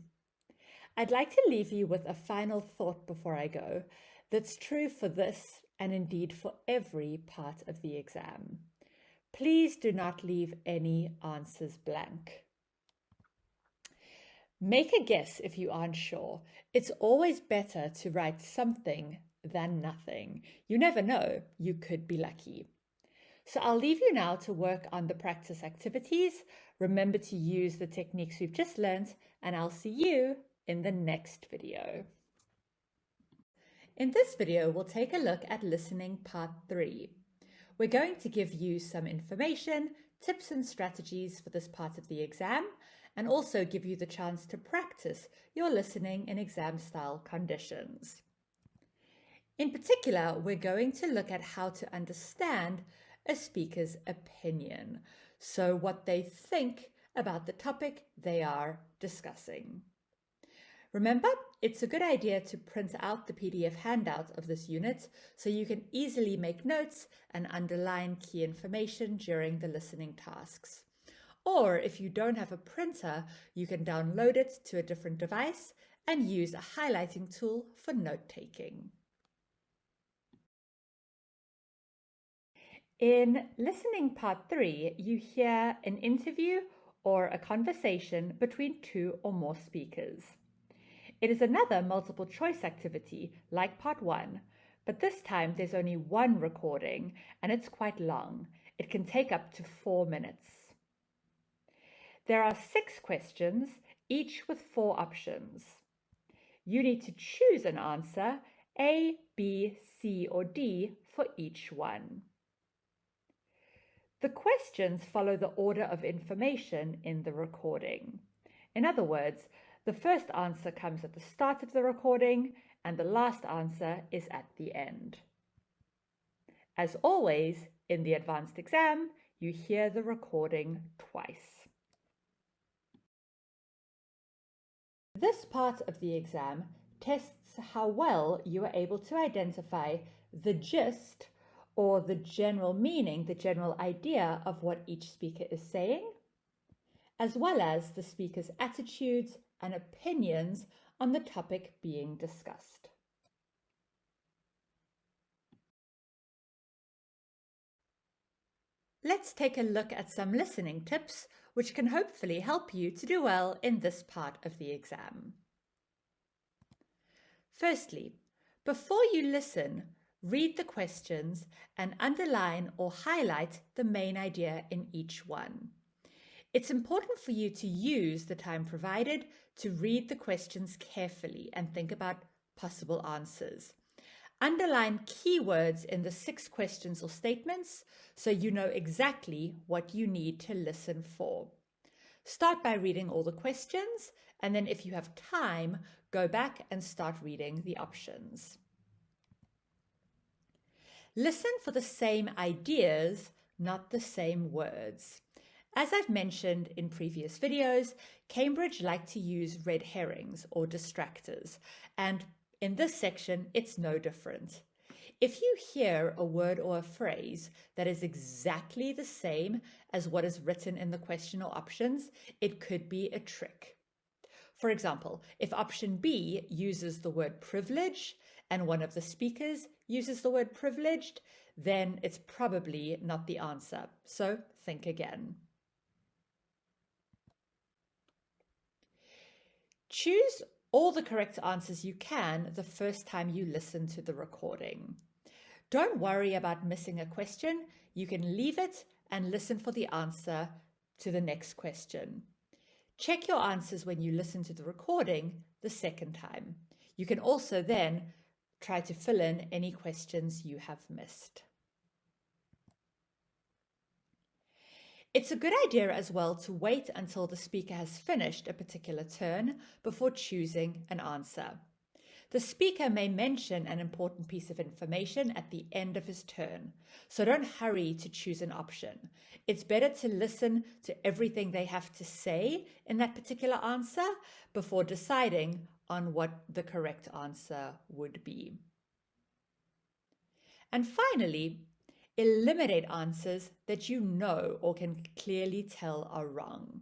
Speaker 1: I'd like to leave you with a final thought before I go that's true for this and indeed for every part of the exam. Please do not leave any answers blank. Make a guess if you aren't sure. It's always better to write something than nothing. You never know, you could be lucky. So I'll leave you now to work on the practice activities. Remember to use the techniques we've just learned, and I'll see you in the next video. In this video, we'll take a look at listening part 3. We're going to give you some information, tips and strategies for this part of the exam, and also give you the chance to practice your listening in exam-style conditions. In particular, we're going to look at how to understand a speaker's opinion, so what they think about the topic they are discussing. Remember, it's a good idea to print out the PDF handout of this unit so you can easily make notes and underline key information during the listening tasks. Or if you don't have a printer, you can download it to a different device and use a highlighting tool for note-taking. In listening part 3, you hear an interview or a conversation between 2 or more speakers. It is another multiple choice activity like part 1, but this time there's only one recording and it's quite long. It can take up to 4 minutes. There are 6 questions, each with 4 options. You need to choose an answer, A, B, C, or D for each one. The questions follow the order of information in the recording. In other words, the first answer comes at the start of the recording and the last answer is at the end. As always, in the advanced exam, you hear the recording twice. This part of the exam tests how well you are able to identify the gist or the general meaning, the general idea of what each speaker is saying, as well as the speaker's attitudes and opinions on the topic being discussed. Let's take a look at some listening tips which can hopefully help you to do well in this part of the exam. Firstly, before you listen, read the questions and underline or highlight the main idea in each one. It's important for you to use the time provided to read the questions carefully and think about possible answers. Underline keywords in the 6 questions or statements so you know exactly what you need to listen for. Start by reading all the questions, and then if you have time, go back and start reading the options. Listen for the same ideas, not the same words. As I've mentioned in previous videos, Cambridge like to use red herrings or distractors, and in this section, it's no different. If you hear a word or a phrase that is exactly the same as what is written in the question or options, it could be a trick. For example, if option B uses the word privilege and one of the speakers uses the word privileged, then it's probably not the answer. So think again. Choose all the correct answers you can the first time you listen to the recording. Don't worry about missing a question. You can leave it and listen for the answer to the next question. Check your answers when you listen to the recording the second time. You can also then try to fill in any questions you have missed. It's a good idea as well to wait until the speaker has finished a particular turn before choosing an answer. The speaker may mention an important piece of information at the end of his turn, so don't hurry to choose an option. It's better to listen to everything they have to say in that particular answer before deciding on what the correct answer would be. And finally, eliminate answers that you know or can clearly tell are wrong.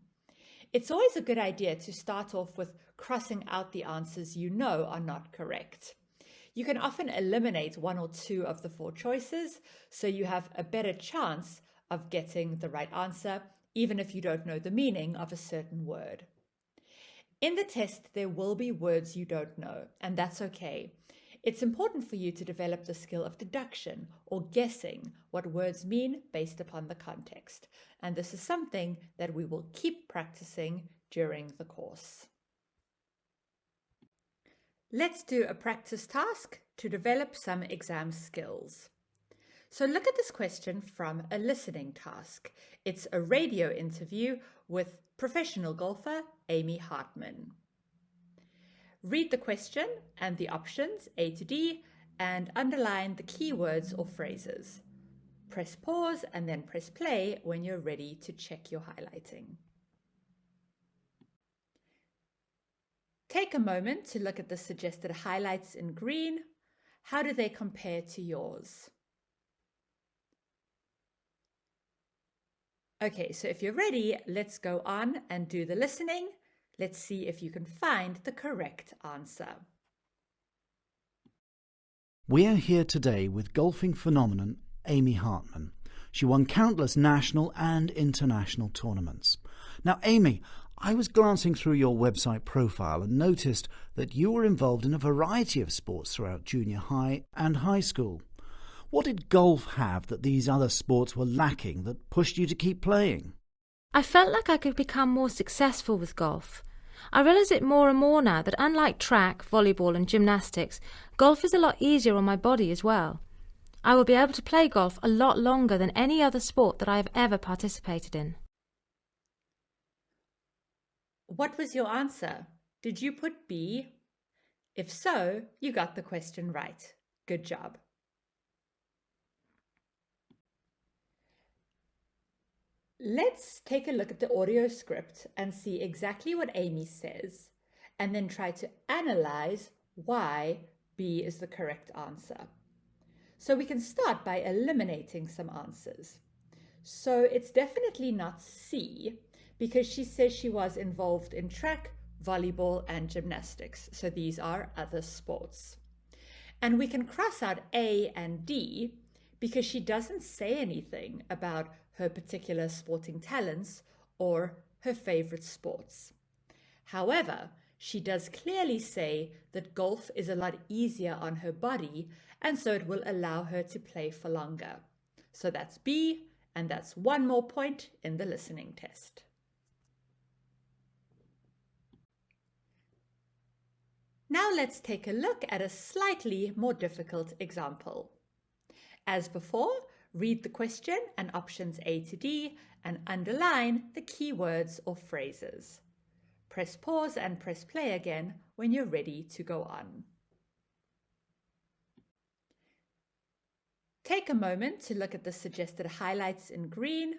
Speaker 1: It's always a good idea to start off with crossing out the answers you know are not correct. You can often eliminate 1 or 2 of the 4 choices, so you have a better chance of getting the right answer, even if you don't know the meaning of a certain word. In the test, there will be words you don't know, and that's okay. It's important for you to develop the skill of deduction or guessing what words mean based upon the context. And this is something that we will keep practicing during the course. Let's do a practice task to develop some exam skills. So look at this question from a listening task. It's a radio interview with professional golfer Amy Hartman. Read the question and the options A to D and underline the keywords or phrases. Press pause and then press play when you're ready to check your highlighting. Take a moment to look at the suggested highlights in green. How do they compare to yours? Okay, so if you're ready, let's go on and do the listening. Let's see if you can find the correct answer.
Speaker 5: We are here today with golfing phenomenon Amy Hartman. She won countless national and international tournaments. Now, Amy, I was glancing through your website profile and noticed that you were involved in a variety of sports throughout junior high and high school. What did golf have that these other sports were lacking that pushed you to keep playing?
Speaker 3: I felt like I could become more successful with golf. I realise it more and more now that unlike track, volleyball and gymnastics, golf is a lot easier on my body as well. I will be able to play golf a lot longer than any other sport that I have ever participated in.
Speaker 1: What was your answer? Did you put B? If so, you got the question right. Good job. Let's take a look at the audio script and see exactly what Amy says, and then try to analyze why B is the correct answer. So we can start by eliminating some answers. So it's definitely not C, because she says she was involved in track, volleyball, and gymnastics. So these are other sports. And we can cross out A and D because she doesn't say anything about her particular sporting talents or her favorite sports. However, she does clearly say that golf is a lot easier on her body, and so it will allow her to play for longer. So that's B, and that's one more point in the listening test. Now let's take a look at a slightly more difficult example. As before, read the question and options A to D and underline the key words or phrases. Press pause and press play again when you're ready to go on. Take a moment to look at the suggested highlights in green.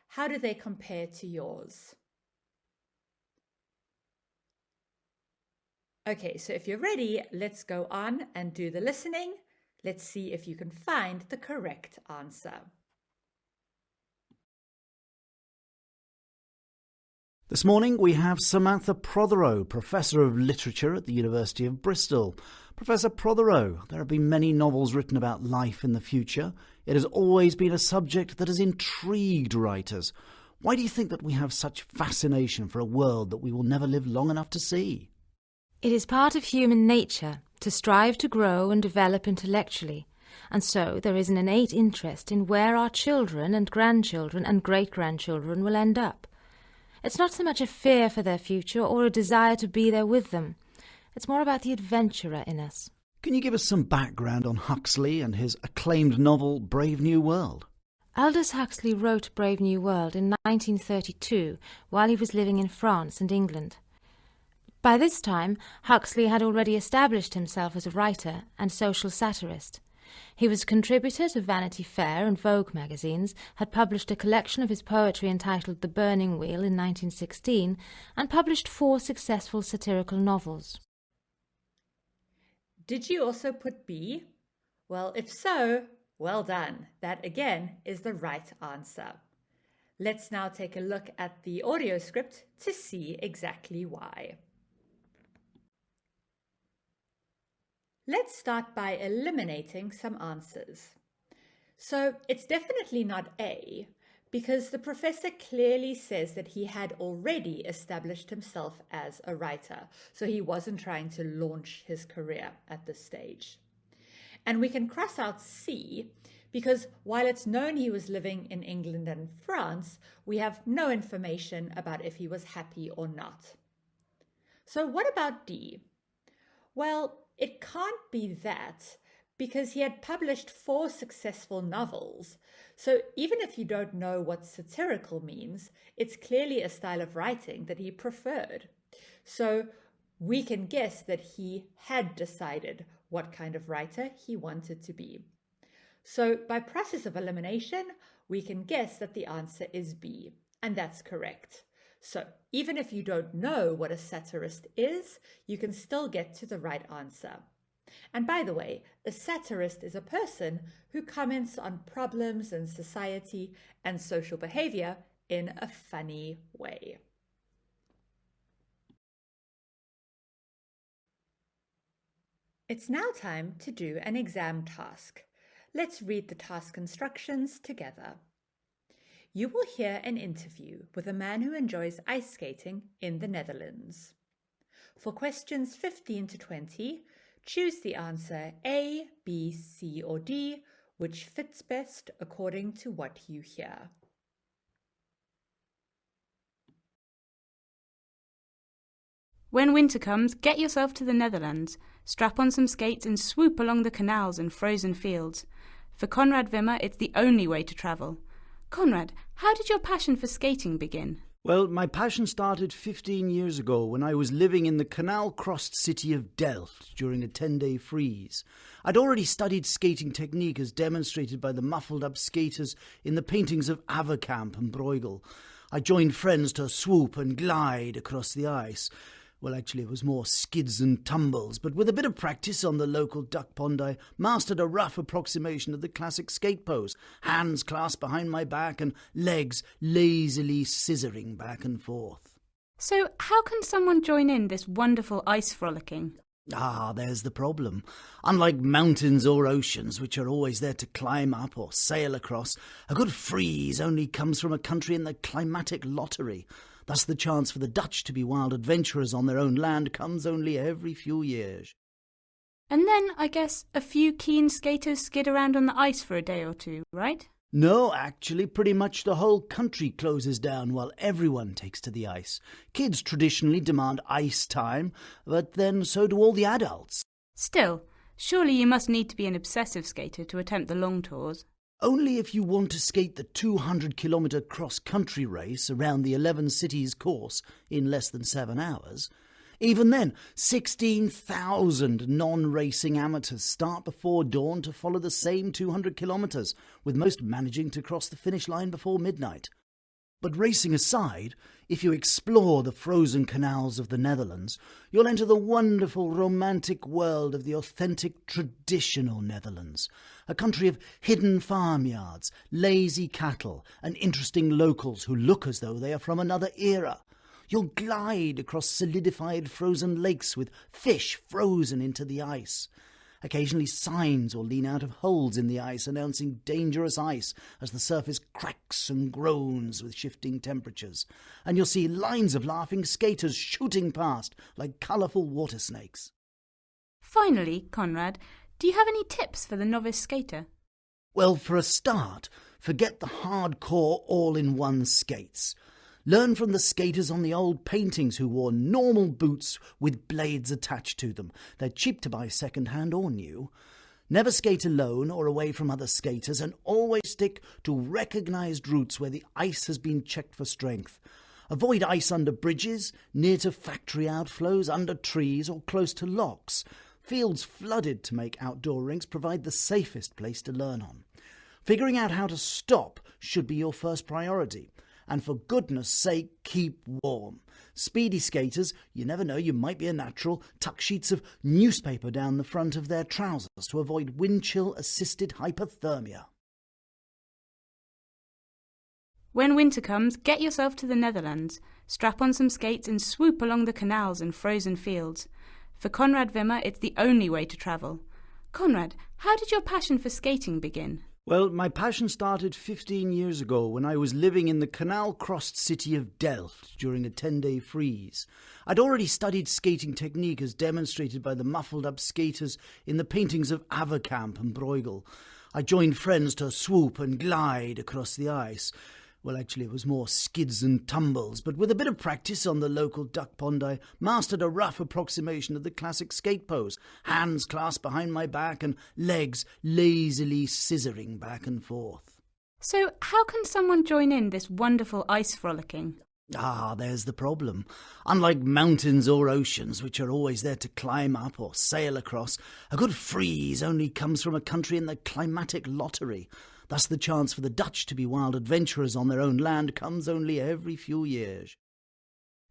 Speaker 1: How do they compare to yours? Okay, so if you're ready, let's go on and do the listening. Let's see if you can find the correct answer.
Speaker 5: This morning we have Samantha Prothero, Professor of Literature at the University of Bristol. Professor Prothero, there have been many novels written about life in the future. It has always been a subject that has intrigued writers. Why do you think that we have such fascination for a world that we will never live long enough to see?
Speaker 3: It is part of human nature to strive to grow and develop intellectually, and so there is an innate interest in where our children and grandchildren and great-grandchildren will end up. It's not so much a fear for their future or a desire to be there with them. It's more about the adventurer in us.
Speaker 5: Can you give us some background on Huxley and his acclaimed novel Brave New World?
Speaker 3: Aldous Huxley wrote Brave New World in 1932 while he was living in France and England. By this time, Huxley had already established himself as a writer and social satirist. He was a contributor to Vanity Fair and Vogue magazines, had published a collection of his poetry entitled The Burning Wheel in 1916, and published 4 successful satirical novels.
Speaker 1: Did you also put B? Well, if so, well done. That again is the right answer. Let's now take a look at the audio script to see exactly why. Let's start by eliminating some answers. So it's definitely not A, because the professor clearly says that he had already established himself as a writer, so he wasn't trying to launch his career at this stage. And we can cross out C, because while it's known he was living in England and France, we have no information about if he was happy or not. So what about D? Well, it can't be that, because he had published 4 successful novels. So even if you don't know what satirical means, it's clearly a style of writing that he preferred. So we can guess that he had decided what kind of writer he wanted to be. So by process of elimination, we can guess that the answer is B, and that's correct. So even if you don't know what a satirist is, you can still get to the right answer. And by the way, a satirist is a person who comments on problems in society and social behavior in a funny way. It's now time to do an exam task. Let's read the task instructions together. You will hear an interview with a man who enjoys ice skating in the Netherlands. For questions 15 to 20, choose the answer A, B, C, or D, which fits best according to what you hear.
Speaker 6: When winter comes, get yourself to the Netherlands. Strap on some skates and swoop along the canals and frozen fields. For Conrad Wimmer, it's the only way to travel. Conrad, how did your passion for skating begin?
Speaker 5: Well, my passion started 15 years ago when I was living in the canal-crossed city of Delft during a 10-day freeze. I'd already studied skating technique as demonstrated by the muffled-up skaters in the paintings of Averkamp and Bruegel. I joined friends to swoop and glide across the ice. Well, actually, it was more skids and tumbles, but with a bit of practice on the local duck pond, I mastered a rough approximation of the classic skate pose, hands clasped behind my back and legs lazily scissoring back and forth.
Speaker 6: So, how can someone join in this wonderful ice frolicking?
Speaker 5: Ah, there's the problem. Unlike mountains or oceans, which are always there to climb up or sail across, a good freeze only comes from a country in the climatic lottery. Thus the chance for the Dutch to be wild adventurers on their own land comes only every few years.
Speaker 6: And then, I guess, a few keen skaters skid around on the ice for a day or two, right?
Speaker 5: No, actually, pretty much the whole country closes down while everyone takes to the ice. Kids traditionally demand ice time, but then so do all the adults.
Speaker 6: Still, surely you must need to be an obsessive skater to attempt the long tours.
Speaker 5: Only if you want to skate the 200-kilometre cross-country race around the 11 cities course in less than 7 hours. Even then, 16,000 non-racing amateurs start before dawn to follow the same 200 kilometres, with most managing to cross the finish line before midnight. But racing aside, if you explore the frozen canals of the Netherlands, you'll enter the wonderful romantic world of the authentic traditional Netherlands, a country of hidden farmyards, lazy cattle, and interesting locals who look as though they are from another era. You'll glide across solidified frozen lakes with fish frozen into the ice. Occasionally signs will lean out of holes in the ice announcing dangerous ice as the surface cracks and groans with shifting temperatures. And you'll see lines of laughing skaters shooting past like colourful water snakes.
Speaker 6: Finally, Conrad, do you have any tips for the novice skater?
Speaker 5: Well, for a start, forget the hardcore all-in-one skates. Learn from the skaters on the old paintings who wore normal boots with blades attached to them. They're cheap to buy second-hand or new. Never skate alone or away from other skaters, and always stick to recognised routes where the ice has been checked for strength. Avoid ice under bridges, near to factory outflows, under trees or close to locks. Fields flooded to make outdoor rinks provide the safest place to learn on. Figuring out how to stop should be your first priority. And for goodness sake, keep warm. Speedy skaters, you never know, you might be a natural, tuck sheets of newspaper down the front of their trousers to avoid wind chill-assisted hypothermia.
Speaker 6: When winter comes, get yourself to the Netherlands. Strap on some skates and swoop along the canals and frozen fields. For Conrad Wimmer, it's the only way to travel. Conrad, how did your passion for skating begin?
Speaker 5: Well, my passion started 15 years ago when I was living in the canal-crossed city of Delft during a 10-day freeze. I'd already studied skating technique as demonstrated by the muffled-up skaters in the paintings of Averkamp and Bruegel. I joined friends to swoop and glide across the ice. Well, actually, it was more skids and tumbles, but with a bit of practice on the local duck pond, I mastered a rough approximation of the classic skate pose, hands clasped behind my back and legs lazily scissoring back and forth.
Speaker 6: So, how can someone join in this wonderful ice frolicking?
Speaker 5: Ah, there's the problem. Unlike mountains or oceans, which are always there to climb up or sail across, a good freeze only comes from a country in the climatic lottery. Thus the chance for the Dutch to be wild adventurers on their own land comes only every few years.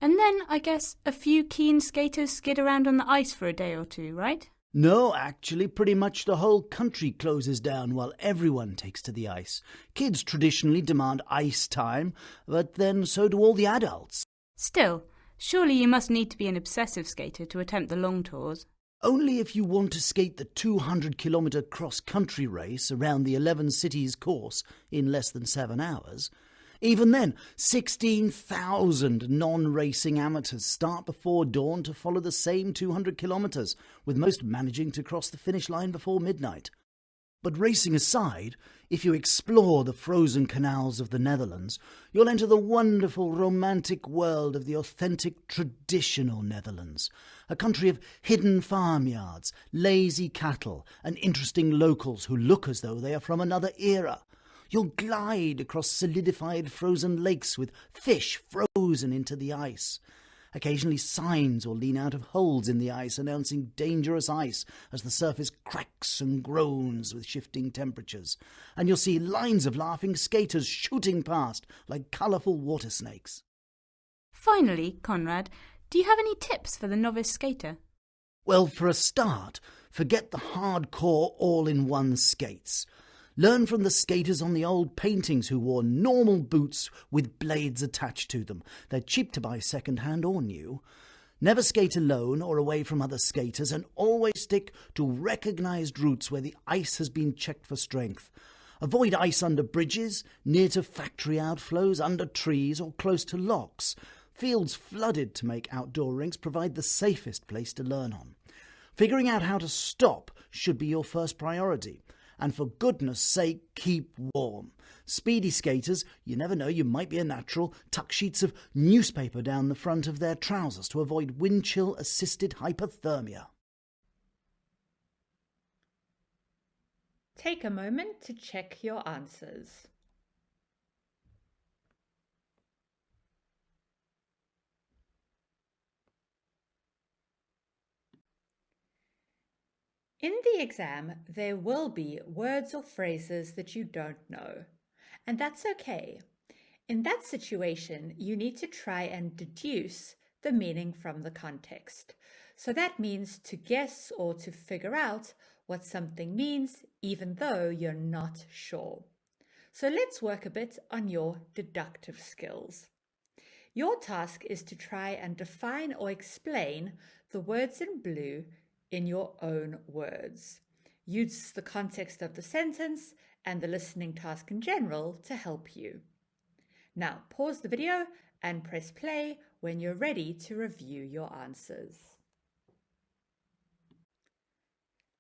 Speaker 6: And then, I guess, a few keen skaters skid around on the ice for a day or two, right?
Speaker 5: No, actually, pretty much the whole country closes down while everyone takes to the ice. Kids traditionally demand ice time, but then so do all the adults.
Speaker 6: Still, surely you must need to be an obsessive skater to attempt the long tours.
Speaker 5: Only if you want to skate the 200-kilometre cross-country race around the 11 cities course in less than 7 hours. Even then, 16,000 non-racing amateurs start before dawn to follow the same 200 kilometres, with most managing to cross the finish line before midnight. But racing aside, if you explore the frozen canals of the Netherlands, you'll enter the wonderful romantic world of the authentic traditional Netherlands, a country of hidden farmyards, lazy cattle, and interesting locals who look as though they are from another era. You'll glide across solidified frozen lakes with fish frozen into the ice. Occasionally signs will lean out of holes in the ice announcing dangerous ice as the surface cracks and groans with shifting temperatures. And you'll see lines of laughing skaters shooting past like colourful water snakes.
Speaker 6: Finally, Conrad, Do you have any tips for the novice skater?
Speaker 5: Well, for a start, forget the hardcore all-in-one skates. Learn from the skaters on the old paintings who wore normal boots with blades attached to them. They're cheap to buy second-hand or new. Never skate alone or away from other skaters, and always stick to recognised routes where the ice has been checked for strength. Avoid ice under bridges, near to factory outflows, under trees or close to locks. Fields flooded to make outdoor rinks provide the safest place to learn on. Figuring out how to stop should be your first priority. And for goodness sake, keep warm. Speedy skaters, you never know, you might be a natural, tuck sheets of newspaper down the front of their trousers to avoid wind chill assisted hypothermia.
Speaker 1: Take a moment to check your answers. In the exam, there will be words or phrases that you don't know, and that's okay. In that situation, you need to try and deduce the meaning from the context. So that means to guess or to figure out what something means, even though you're not sure. So let's work a bit on your deductive skills. Your task is to try and define or explain the words in blue in your own words. Use the context of the sentence and the listening task in general to help you. Now pause the video and press play when you're ready to review your answers.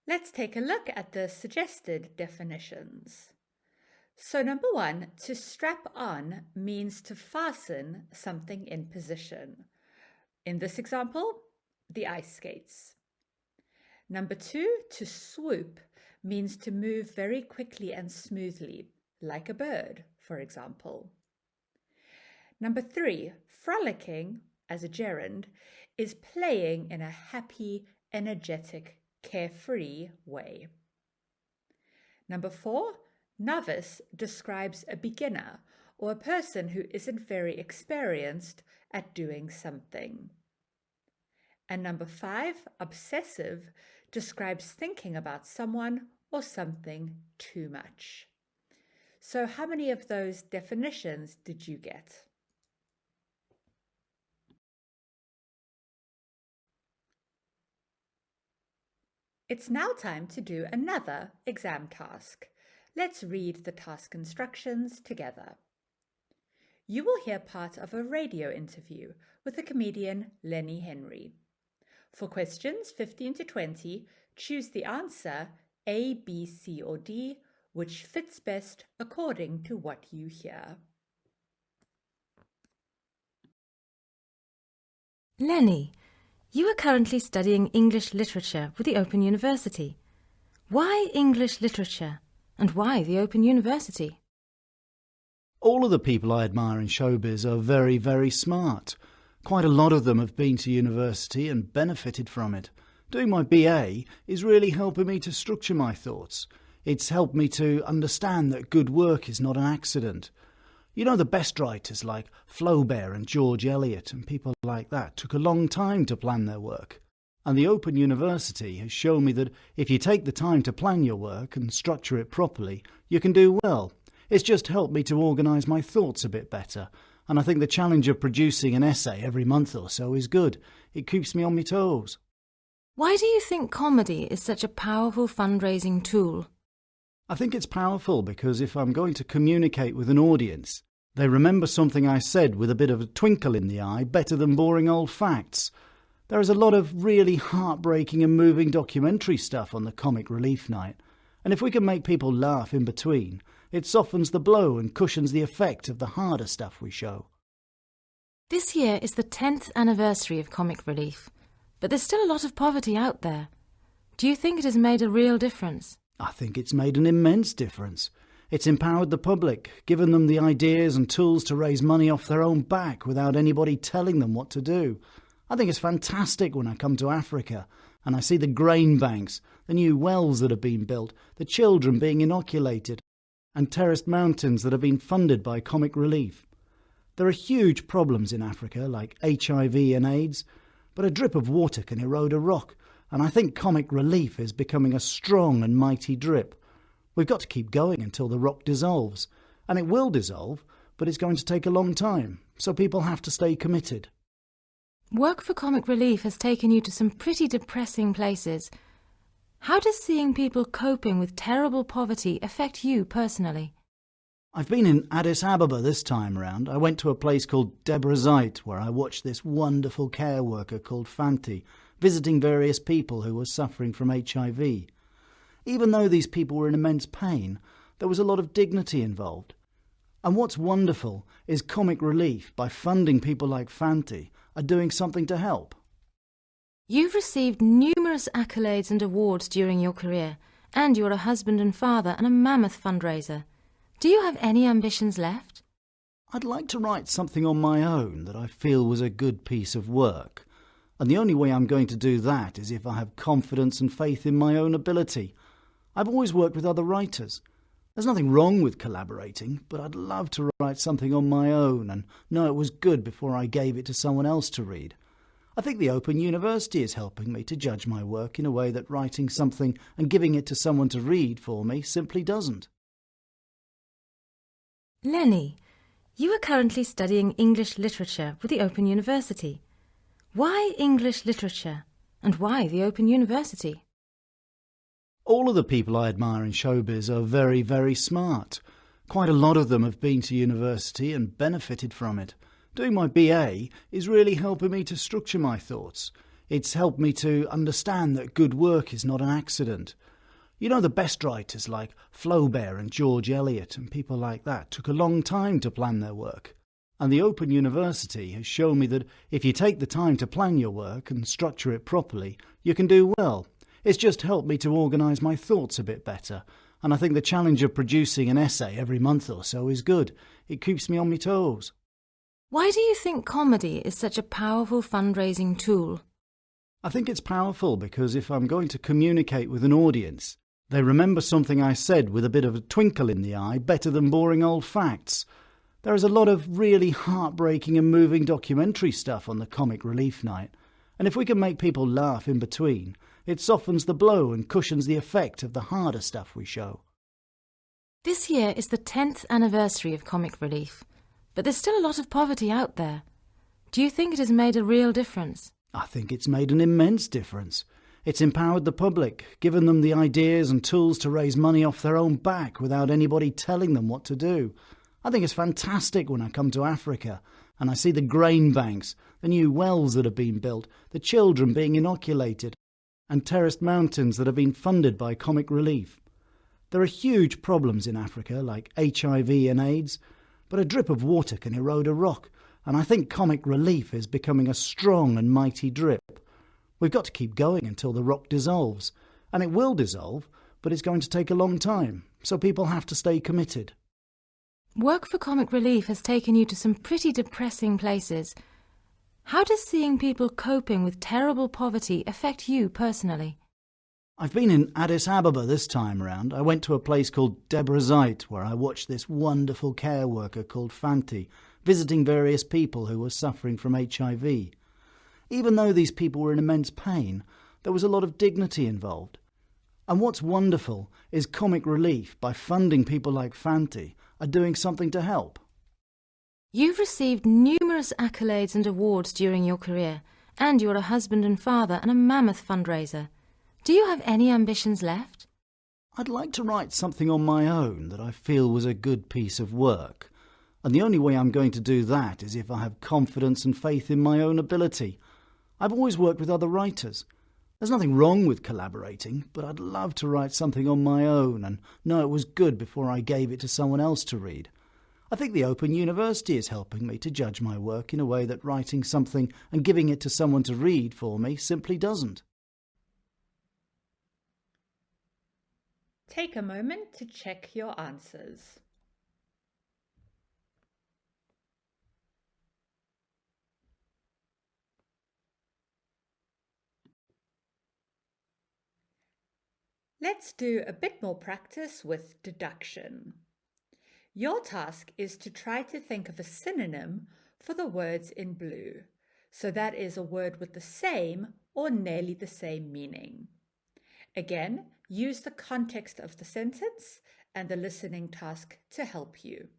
Speaker 1: Let's take a look at the suggested definitions. So number 1, to strap on means to fasten something in position. In this example, the ice skates. Number 2, to swoop means to move very quickly and smoothly, like a bird, for example. Number 3, frolicking, as a gerund, is playing in a happy, energetic, carefree way. Number 4, novice describes a beginner or a person who isn't very experienced at doing something. And number 5, obsessive, describes thinking about someone or something too much. So how many of those definitions did you get? It's now time to do another exam task. Let's read the task instructions together. You will hear part of a radio interview with the comedian Lenny Henry. For questions 15 to 20, choose the answer A, B, C, or D, which fits best according to what you hear.
Speaker 3: Lenny, you are currently studying English literature with the Open University. Why English literature, and why the Open University?
Speaker 5: All of the people I admire in showbiz are very, very smart. Quite a lot of them have been to university and benefited from it. Doing my BA is really helping me to structure my thoughts. It's helped me to understand that good work is not an accident. You know, the best writers like Flaubert and George Eliot and people like that took a long time to plan their work. And the Open University has shown me that if you take the time to plan your work and structure it properly, you can do well. It's just helped me to organise my thoughts a bit better. And I think the challenge of producing an essay every month or so is good. It keeps me on my toes.
Speaker 3: Why do you think comedy is such a powerful fundraising tool?
Speaker 5: I think it's powerful because if I'm going to communicate with an audience, they remember something I said with a bit of a twinkle in the eye better than boring old facts. There is a lot of really heartbreaking and moving documentary stuff on the Comic Relief Night. And if we can make people laugh in between, it softens the blow and cushions the effect of the harder stuff we show.
Speaker 3: This year is the 10th anniversary of Comic Relief, but there's still a lot of poverty out there. Do you think it has made a real difference?
Speaker 5: I think it's made an immense difference. It's empowered the public, given them the ideas and tools to raise money off their own back without anybody telling them what to do. I think it's fantastic when I come to Africa and I see the grain banks, the new wells that have been built, the children being inoculated, and terraced mountains that have been funded by Comic Relief. There are huge problems in Africa like HIV and AIDS, but a drip of water can erode a rock, and I think comic relief is becoming a strong and mighty drip. We've got to keep going until the rock dissolves, and it will dissolve, but it's going to take a long time, so people have to stay committed.
Speaker 3: Work for comic relief has taken you to some pretty depressing places. How does seeing people coping with terrible poverty affect you personally?
Speaker 5: I've been in Addis Ababa this time round. I went to a place called Debrazite where I watched this wonderful care worker called Fanti visiting various people who were suffering from HIV. Even though these people were in immense pain, there was a lot of dignity involved. And what's wonderful is comic relief, by funding people like Fanti, are doing something to help.
Speaker 3: You've received numerous accolades and awards during your career, and you're a husband and father and a mammoth fundraiser. Do you have any ambitions left?
Speaker 5: I'd like to write something on my own that I feel was a good piece of work. And the only way I'm going to do that is if I have confidence and faith in my own ability. I've always worked with other writers. There's nothing wrong with collaborating, but I'd love to write something on my own and know it was good before I gave it to someone else to read. I think the Open University is helping me to judge my work in a way that writing something and giving it to someone to read for me simply doesn't.
Speaker 3: Lenny, you are currently studying English literature with the Open University. Why English literature? And why the Open University?
Speaker 5: All of the people I admire in showbiz are very, very smart. Quite a lot of them have been to university and benefited from it. Doing my BA is really helping me to structure my thoughts. It's helped me to understand that good work is not an accident. You know, the best writers like Flaubert and George Eliot and people like that took a long time to plan their work. And the Open University has shown me that if you take the time to plan your work and structure it properly, you can do well. It's just helped me to organise my thoughts a bit better. And I think the challenge of producing an essay every month or so is good. It keeps me on my toes.
Speaker 3: Why do you think comedy is such a powerful fundraising tool?
Speaker 5: I think it's powerful because if I'm going to communicate with an audience, they remember something I said with a bit of a twinkle in the eye better than boring old facts. There is a lot of really heartbreaking and moving documentary stuff on the Comic Relief Night, and if we can make people laugh in between, it softens the blow and cushions the effect of the harder stuff we show.
Speaker 3: This year is the 10th anniversary of Comic Relief, but there's still a lot of poverty out there. Do you think it has made a real difference?
Speaker 5: I think it's made an immense difference. It's empowered the public, given them the ideas and tools to raise money off their own back without anybody telling them what to do. I think it's fantastic when I come to Africa and I see the grain banks, the new wells that have been built, the children being inoculated, and terraced mountains that have been funded by Comic Relief. There are huge problems in Africa like HIV and AIDS, but a drip of water can erode a rock, and I think Comic Relief is becoming a strong and mighty drip. We've got to keep going until the rock dissolves, and it will dissolve, but it's going to take a long time, so people have to stay committed.
Speaker 3: Work for Comic Relief has taken you to some pretty depressing places. How does seeing people coping with terrible poverty affect you personally?
Speaker 5: I've been in Addis Ababa this time round. I went to a place called Debrazite where I watched this wonderful care worker called Fanti visiting various people who were suffering from HIV. Even though these people were in immense pain, there was a lot of dignity involved. And what's wonderful is Comic Relief, by funding people like Fanti, are doing something to help.
Speaker 3: You've received numerous accolades and awards during your career, and you're a husband and father and a mammoth fundraiser. Do you have any ambitions left?
Speaker 5: I'd like to write something on my own that I feel was a good piece of work. And the only way I'm going to do that is if I have confidence and faith in my own ability. I've always worked with other writers. There's nothing wrong with collaborating, but I'd love to write something on my own and know it was good before I gave it to someone else to read. I think the Open University is helping me to judge my work in a way that writing something and giving it to someone to read for me simply doesn't.
Speaker 1: Take a moment to check your answers. Let's do a bit more practice with deduction. Your task is to try to think of a synonym for the words in blue. So that is a word with the same or nearly the same meaning. Again, use the context of the sentence and the listening task to help you.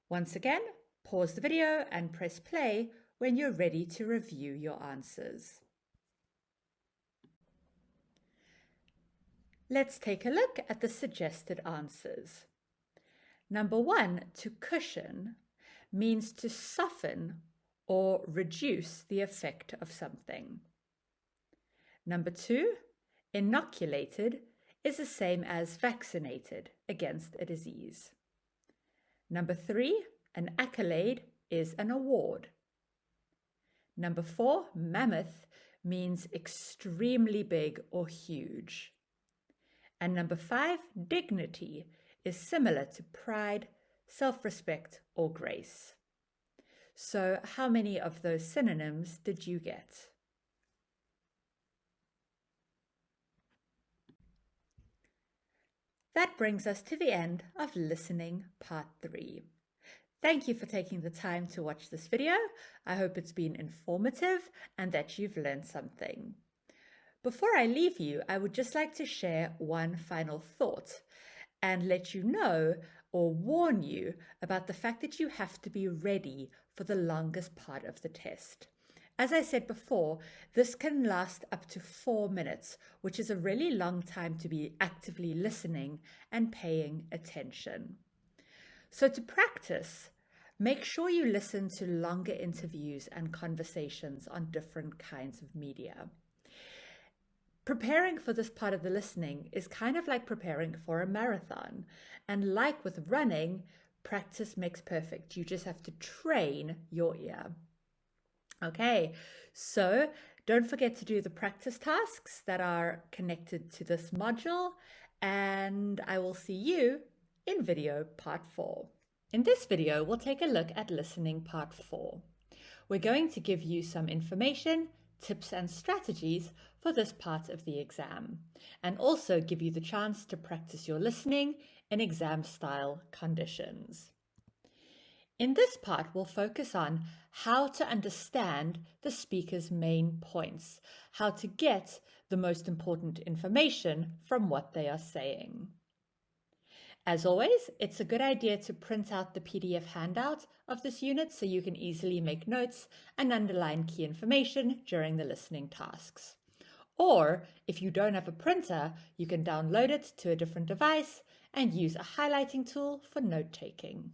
Speaker 1: Once again, pause the video and press play when you're ready to review your answers. Let's take a look at the suggested answers. Number 1, to cushion, means to soften or reduce the effect of something. Number 2, inoculated is the same as vaccinated against a disease. Number 3, an accolade is an award. Number 4, mammoth means extremely big or huge. And number 5, dignity is similar to pride, self-respect, or grace. So how many of those synonyms did you get? That brings us to the end of listening part 3. Thank you for taking the time to watch this video. I hope it's been informative and that you've learned something. Before I leave you, I would just like to share one final thought and let you know or warn you about the fact that you have to be ready for the longest part of the test. As I said before, this can last up to 4 minutes, which is a really long time to be actively listening and paying attention. So to practice, make sure you listen to longer interviews and conversations on different kinds of media. Preparing for this part of the listening is kind of like preparing for a marathon. And like with running, practice makes perfect. You just have to train your ear. Okay, so don't forget to do the practice tasks that are connected to this module, and I will see you in video part 4. In this video, we'll take a look at listening part 4. We're going to give you some information, tips and strategies for this part of the exam, and also give you the chance to practice your listening in exam-style conditions. In this part, we'll focus on how to understand the speaker's main points, how to get the most important information from what they are saying. As always, it's a good idea to print out the PDF handout of this unit so you can easily make notes and underline key information during the listening tasks. Or, if you don't have a printer, you can download it to a different device and use a highlighting tool for note-taking.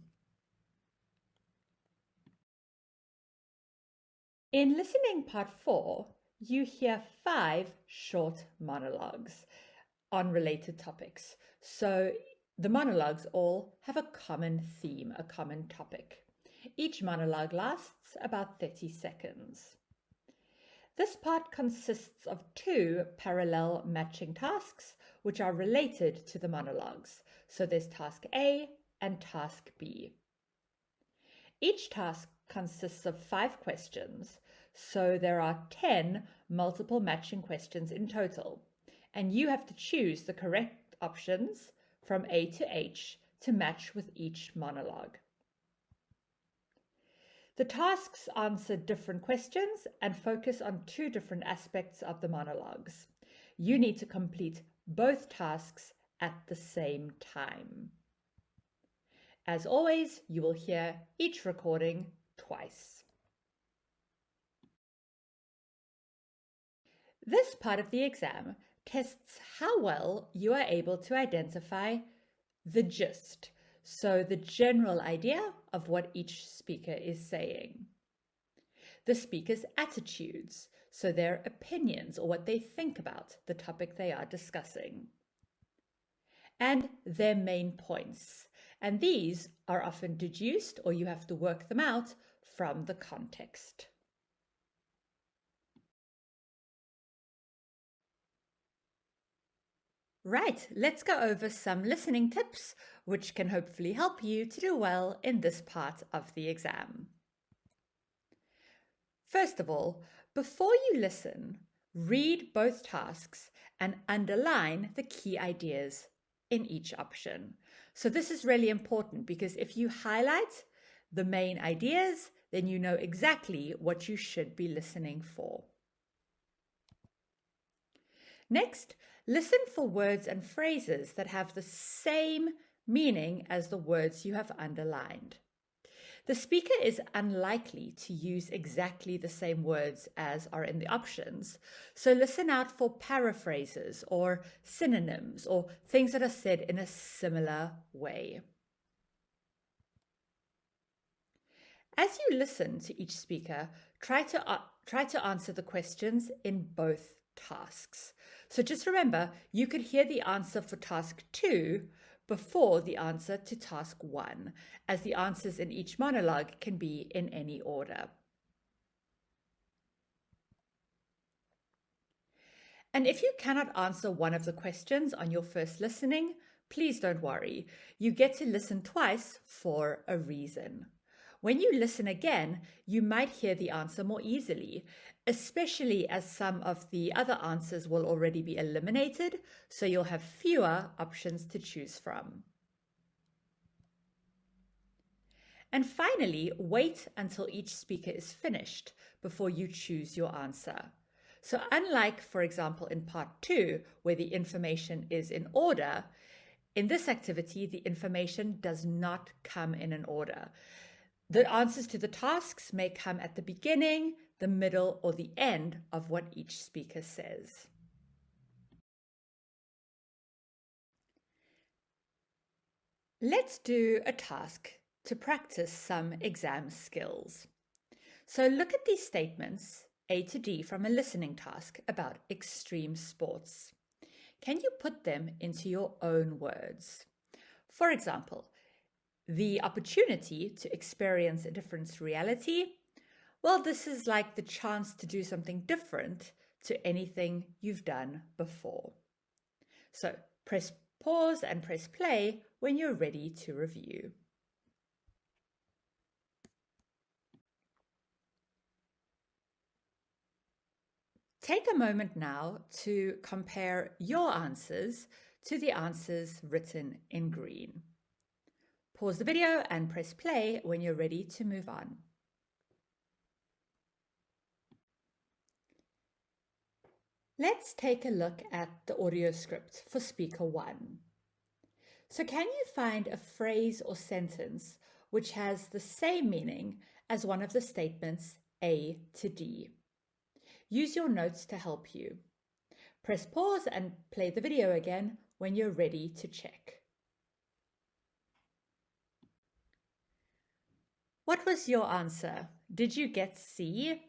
Speaker 1: In listening part 4, you hear 5 short monologues on related topics. So the monologues all have a common theme, a common topic. Each monologue lasts about 30 seconds. This part consists of 2 parallel matching tasks, which are related to the monologues. So there's task A and task B. Each task consists of 5 questions, so there are 10 multiple matching questions in total, and you have to choose the correct options from A to H to match with each monologue. The tasks answer different questions and focus on 2 different aspects of the monologues. You need to complete both tasks at the same time. As always, you will hear each recording twice. This part of the exam tests how well you are able to identify the gist, so the general idea of what each speaker is saying. The speaker's attitudes, so their opinions or what they think about the topic they are discussing. And their main points. And these are often deduced, or you have to work them out from the context. Right, let's go over some listening tips which can hopefully help you to do well in this part of the exam. First of all, before you listen, read both tasks and underline the key ideas in each option. So this is really important because if you highlight the main ideas, then you know exactly what you should be listening for. Next, listen for words and phrases that have the same meaning as the words you have underlined. The speaker is unlikely to use exactly the same words as are in the options, so listen out for paraphrases or synonyms or things that are said in a similar way. As you listen to each speaker, try to answer the questions in both tasks. So just remember, you could hear the answer for task 2 before the answer to task 1, as the answers in each monologue can be in any order. And if you cannot answer one of the questions on your first listening, please don't worry. You get to listen twice for a reason. When you listen again, you might hear the answer more easily, especially as some of the other answers will already be eliminated, so you'll have fewer options to choose from. And finally, wait until each speaker is finished before you choose your answer. So unlike, for example, in part 2, where the information is in order, in this activity, the information does not come in an order. The answers to the tasks may come at the beginning, the middle, or the end of what each speaker says. Let's do a task to practice some exam skills. So look at these statements, A to D, from a listening task about extreme sports. Can you put them into your own words? For example, the opportunity to experience a different reality. Well, this is like the chance to do something different to anything you've done before. So press pause and press play when you're ready to review. Take a moment now to compare your answers to the answers written in green. Pause the video and press play when you're ready to move on. Let's take a look at the audio script for speaker 1. So can you find a phrase or sentence which has the same meaning as one of the statements A to D? Use your notes to help you. Press pause and play the video again when you're ready to check. What was your answer? Did you get C?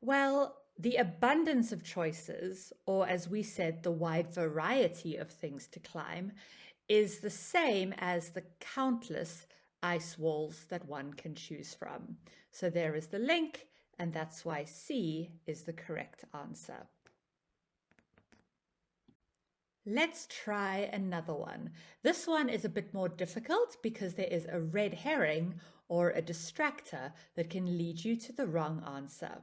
Speaker 1: Well, the abundance of choices, or as we said, the wide variety of things to climb, is the same as the countless ice walls that one can choose from. So there is the link, and that's why C is the correct answer. Let's try another one. This one is a bit more difficult because there is a red herring or a distractor that can lead you to the wrong answer.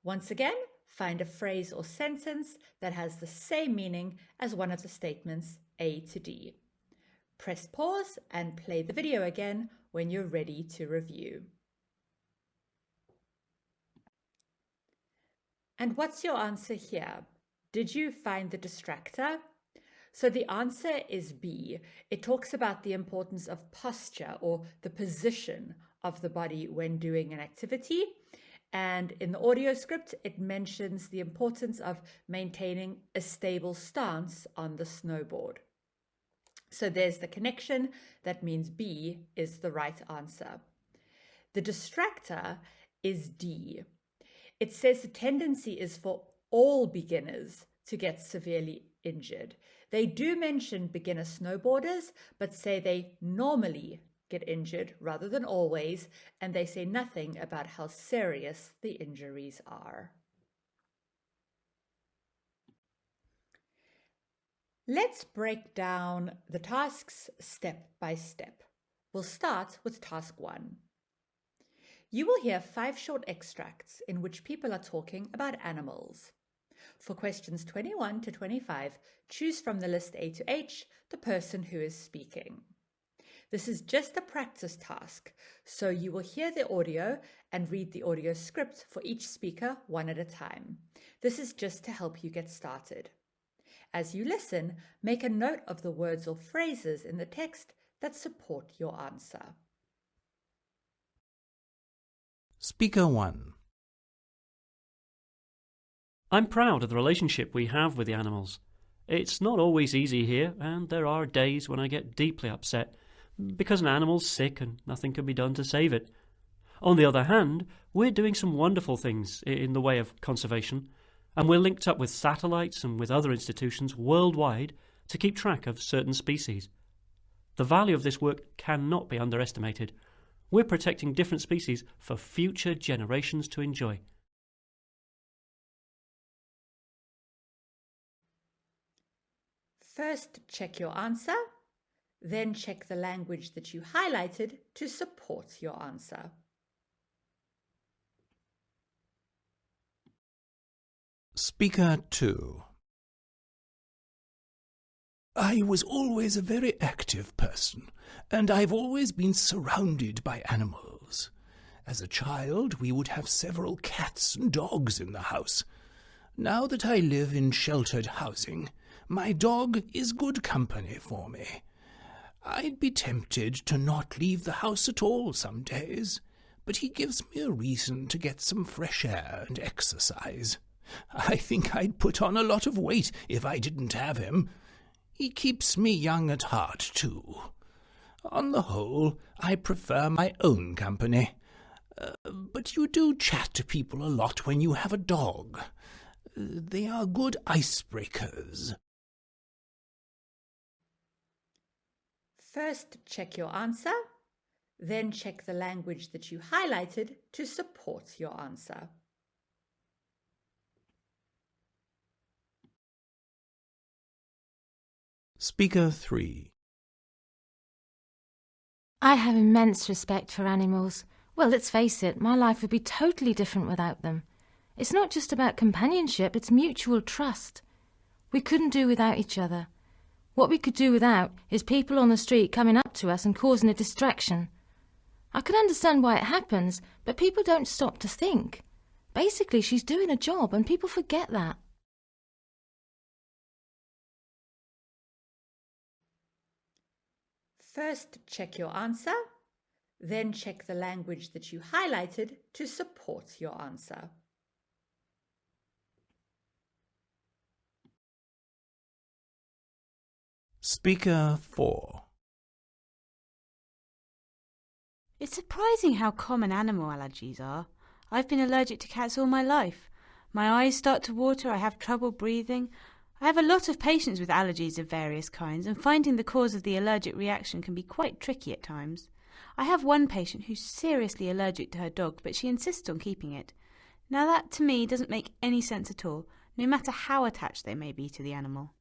Speaker 1: Once again, find a phrase or sentence that has the same meaning as one of the statements A to D. Press pause and play the video again when you're ready to review. And what's your answer here? Did you find the distractor? So the answer is B. It talks about the importance of posture or the position of the body when doing an activity. And in the audio script, it mentions the importance of maintaining a stable stance on the snowboard. So there's the connection. That means B is the right answer. The distractor is D. It says the tendency is for all beginners to get severely injured. They do mention beginner snowboarders, but say they normally get injured rather than always, and they say nothing about how serious the injuries are. Let's break down the tasks step by step. We'll start with task 1. You will hear 5 short extracts in which people are talking about animals. For questions 21 to 25, choose from the list A to H the person who is speaking. This is just a practice task, so you will hear the audio and read the audio script for each speaker one at a time. This is just to help you get started. As you listen, make a note of the words or phrases in the text that support your answer.
Speaker 4: Speaker 1.
Speaker 2: I'm proud of the relationship we have with the animals. It's not always easy here, and there are days when I get deeply upset because an animal's sick and nothing can be done to save it. On the other hand, we're doing some wonderful things in the way of conservation, and we're linked up with satellites and with other institutions worldwide to keep track of certain species. The value of this work cannot be underestimated. We're protecting different species for future generations to enjoy.
Speaker 1: First, check your answer. Then check the language that you highlighted to support your answer.
Speaker 4: Speaker 2.
Speaker 7: I was always a very active person, and I've always been surrounded by animals. As a child, we would have several cats and dogs in the house. Now that I live in sheltered housing, my dog is good company for me. I'd be tempted to not leave the house at all some days, but he gives me a reason to get some fresh air and exercise. I think I'd put on a lot of weight if I didn't have him. He keeps me young at heart, too. On the whole, I prefer my own company. But you do chat to people a lot when you have a dog. They are good icebreakers.
Speaker 1: First, check your answer. Then check the language that you highlighted to support your answer.
Speaker 4: Speaker 3.
Speaker 3: I have immense respect for animals. Well, let's face it, my life would be totally different without them. It's not just about companionship, it's mutual trust. We couldn't do without each other. What we could do without is people on the street coming up to us and causing a distraction. I can understand why it happens, but people don't stop to think. Basically, she's doing a job and people forget that.
Speaker 1: First, check your answer. Then check the language that you highlighted to support your answer.
Speaker 4: Speaker 4.
Speaker 6: It's surprising how common animal allergies are. I've been allergic to cats all my life. My eyes start to water, I have trouble breathing. I have a lot of patients with allergies of various kinds, and finding the cause of the allergic reaction can be quite tricky at times. I have one patient who's seriously allergic to her dog, but she insists on keeping it. Now that, to me, doesn't make any sense at all, no matter how attached they may be to the animal.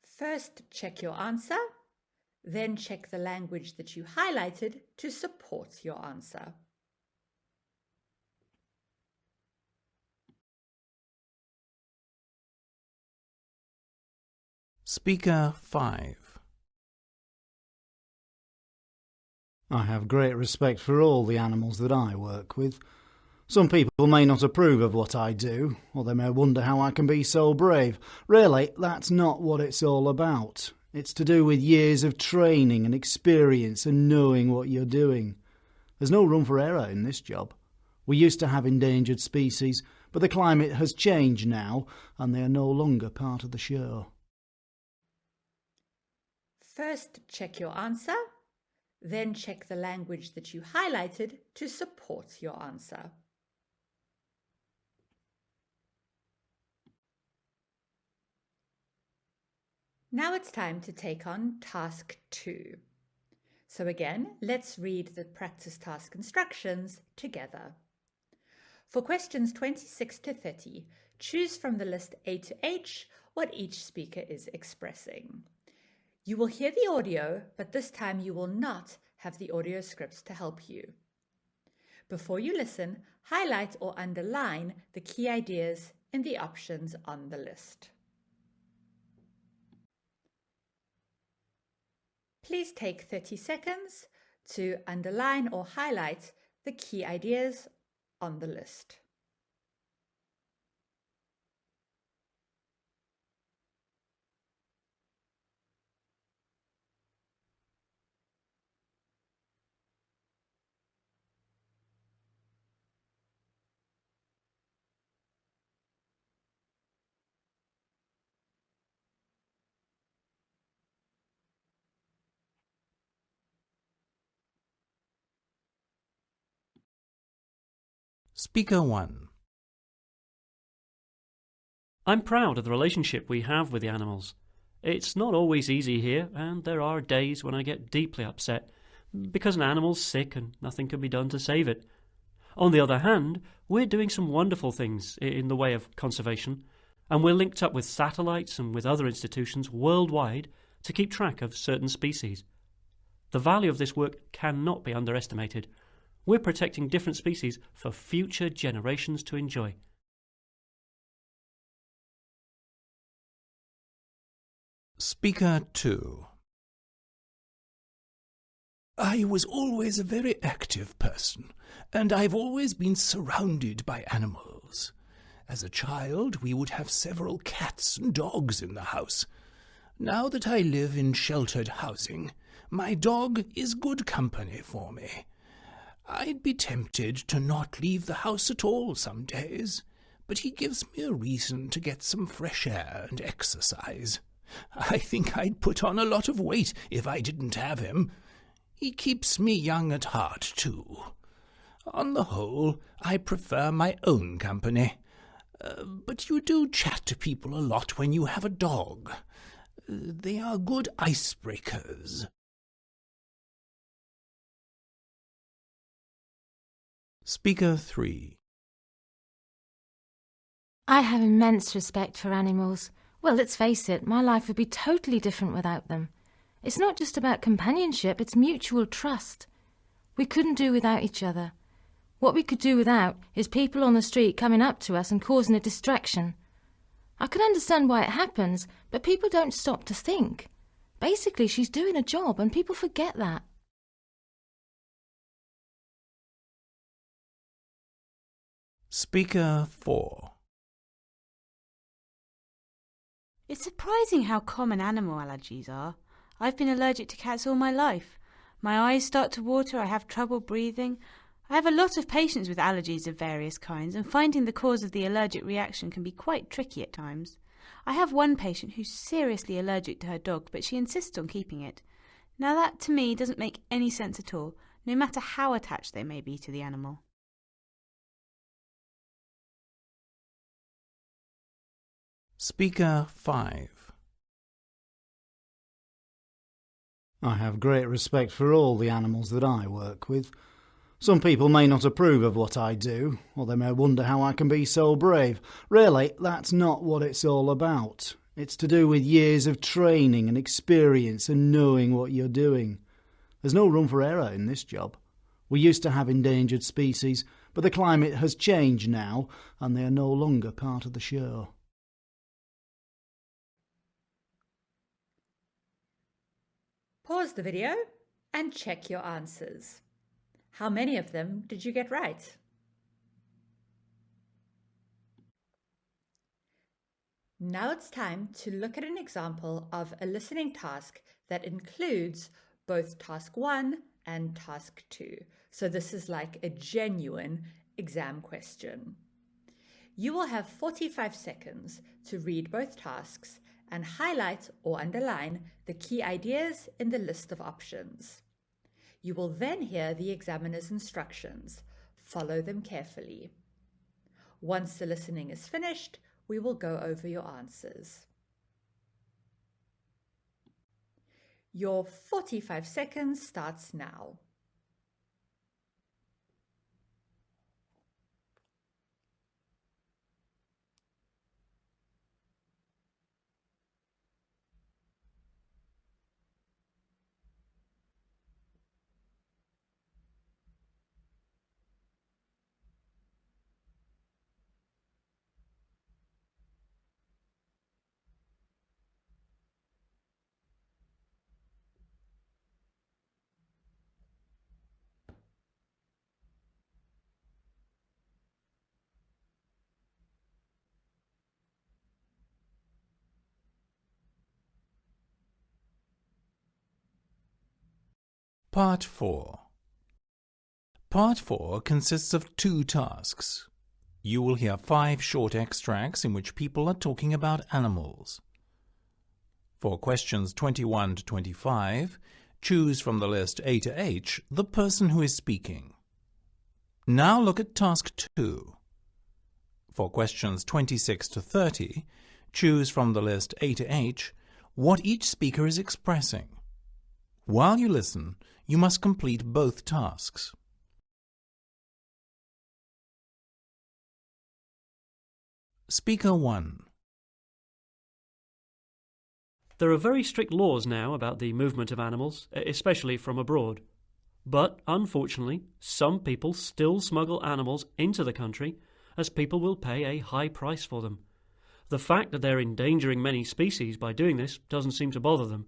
Speaker 1: First, check your answer. Then check the language that you highlighted to support your answer.
Speaker 4: Speaker 5.
Speaker 5: I have great respect for all the animals that I work with. Some people may not approve of what I do, or they may wonder how I can be so brave. Really, that's not what it's all about. It's to do with years of training and experience and knowing what you're doing. There's no room for error in this job. We used to have endangered species, but the climate has changed now, and they are no longer part of the show.
Speaker 1: First, check your answer. Then check the language that you highlighted to support your answer. Now it's time to take on task 2. So again, let's read the practice task instructions together. For questions 26 to 30, choose from the list A to H what each speaker is expressing. You will hear the audio, but this time you will not have the audio scripts to help you. Before you listen, highlight or underline the key ideas in the options on the list. Please take 30 seconds to underline or highlight the key ideas on the list.
Speaker 4: Speaker 1.
Speaker 2: I'm proud of the relationship we have with the animals. It's not always easy here, and there are days when I get deeply upset because an animal's sick and nothing can be done to save it. On the other hand, we're doing some wonderful things in the way of conservation, and we're linked up with satellites and with other institutions worldwide to keep track of certain species. The value of this work cannot be underestimated. We're protecting different species for future generations to enjoy.
Speaker 4: Speaker 2.
Speaker 7: I was always a very active person, and I've always been surrounded by animals. As a child, we would have several cats and dogs in the house. Now that I live in sheltered housing, my dog is good company for me. I'd be tempted to not leave the house at all some days, but he gives me a reason to get some fresh air and exercise. I think I'd put on a lot of weight if I didn't have him. He keeps me young at heart, too. On the whole, I prefer my own company. But you do chat to people a lot when you have a dog. They are good icebreakers.
Speaker 4: Speaker 3.
Speaker 3: I have immense respect for animals. Well, let's face it, my life would be totally different without them. It's not just about companionship, it's mutual trust. We couldn't do without each other. What we could do without is people on the street coming up to us and causing a distraction. I can understand why it happens, but people don't stop to think. Basically, she's doing a job and people forget that.
Speaker 4: Speaker 4.
Speaker 6: It's surprising how common animal allergies are. I've been allergic to cats all my life. My eyes start to water, I have trouble breathing. I have a lot of patients with allergies of various kinds, and finding the cause of the allergic reaction can be quite tricky at times. I have one patient who's seriously allergic to her dog, but she insists on keeping it. Now that, to me, doesn't make any sense at all, no matter how attached they may be to the animal.
Speaker 4: Speaker 5.
Speaker 5: I have great respect for all the animals that I work with. Some people may not approve of what I do, or they may wonder how I can be so brave. Really, that's not what it's all about. It's to do with years of training and experience and knowing what you're doing. There's no room for error in this job. We used to have endangered species, but the climate has changed now, and they are no longer part of the show.
Speaker 1: Pause the video and check your answers. How many of them did you get right? Now it's time to look at an example of a listening task that includes both task 1 and task 2. So this is like a genuine exam question. You will have 45 seconds to read both tasks and highlight or underline the key ideas in the list of options. You will then hear the examiner's instructions. Follow them carefully. Once the listening is finished, we will go over your answers. Your 45 seconds starts now.
Speaker 4: Part 4. Part 4 consists of 2 tasks. You will hear 5 short extracts in which people are talking about animals. For questions 21 to 25, choose from the list A to H the person who is speaking. Now look at task 2. For questions 26 to 30, choose from the list A to H what each speaker is expressing. While you listen, you must complete both tasks. Speaker 1.
Speaker 2: There are very strict laws now about the movement of animals, especially from abroad. But, unfortunately, some people still smuggle animals into the country, as people will pay a high price for them. The fact that they're endangering many species by doing this doesn't seem to bother them.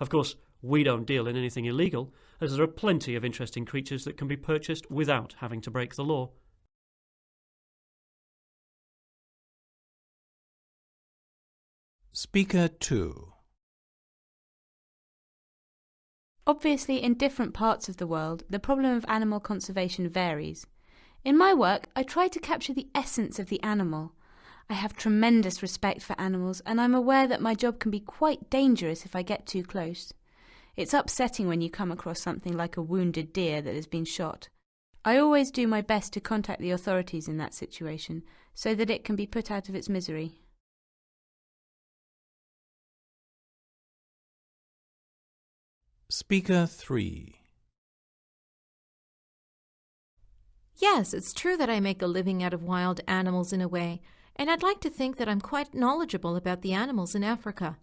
Speaker 2: Of course, we don't deal in anything illegal, as there are plenty of interesting creatures that can be purchased without having to break the law.
Speaker 4: Speaker 2.
Speaker 6: Obviously, in different parts of the world, the problem of animal conservation varies. In my work, I try to capture the essence of the animal. I have tremendous respect for animals, and I'm aware that my job can be quite dangerous if I get too close. It's upsetting when you come across something like a wounded deer that has been shot. I always do my best to contact the authorities in that situation, so that it can be put out of its misery.
Speaker 4: Speaker 3.
Speaker 8: Yes, it's true that I make a living out of wild animals in a way, and I'd like to think that I'm quite knowledgeable about the animals in Africa.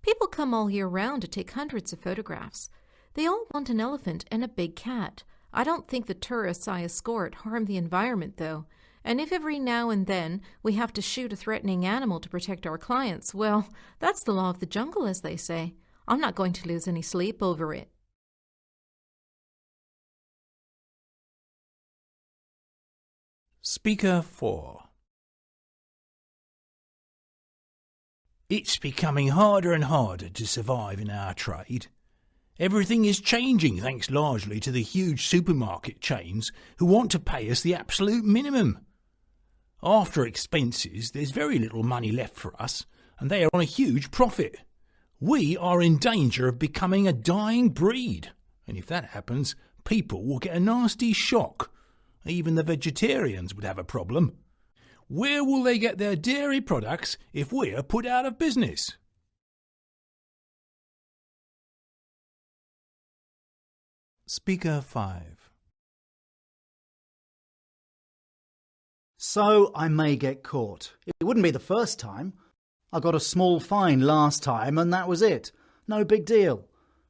Speaker 8: People come all year round to take hundreds of photographs. They all want an elephant and a big cat. I don't think the tourists I escort harm the environment, though. And if every now and then we have to shoot a threatening animal to protect our clients, well, that's the law of the jungle, as they say. I'm not going to lose any sleep over it.
Speaker 4: Speaker 4.
Speaker 7: It's becoming harder and harder to survive in our trade. Everything is changing thanks largely to the huge supermarket chains who want to pay us the absolute minimum. After expenses, there's very little money left for us, and they are on a huge profit. We are in danger of becoming a dying breed, and if that happens, people will get a nasty shock. Even the vegetarians would have a problem. Where will they get their dairy products if we're put out of business?
Speaker 4: Speaker 5.
Speaker 5: So I may get caught. It wouldn't be the first time. I got a small fine last time and that was it. No big deal.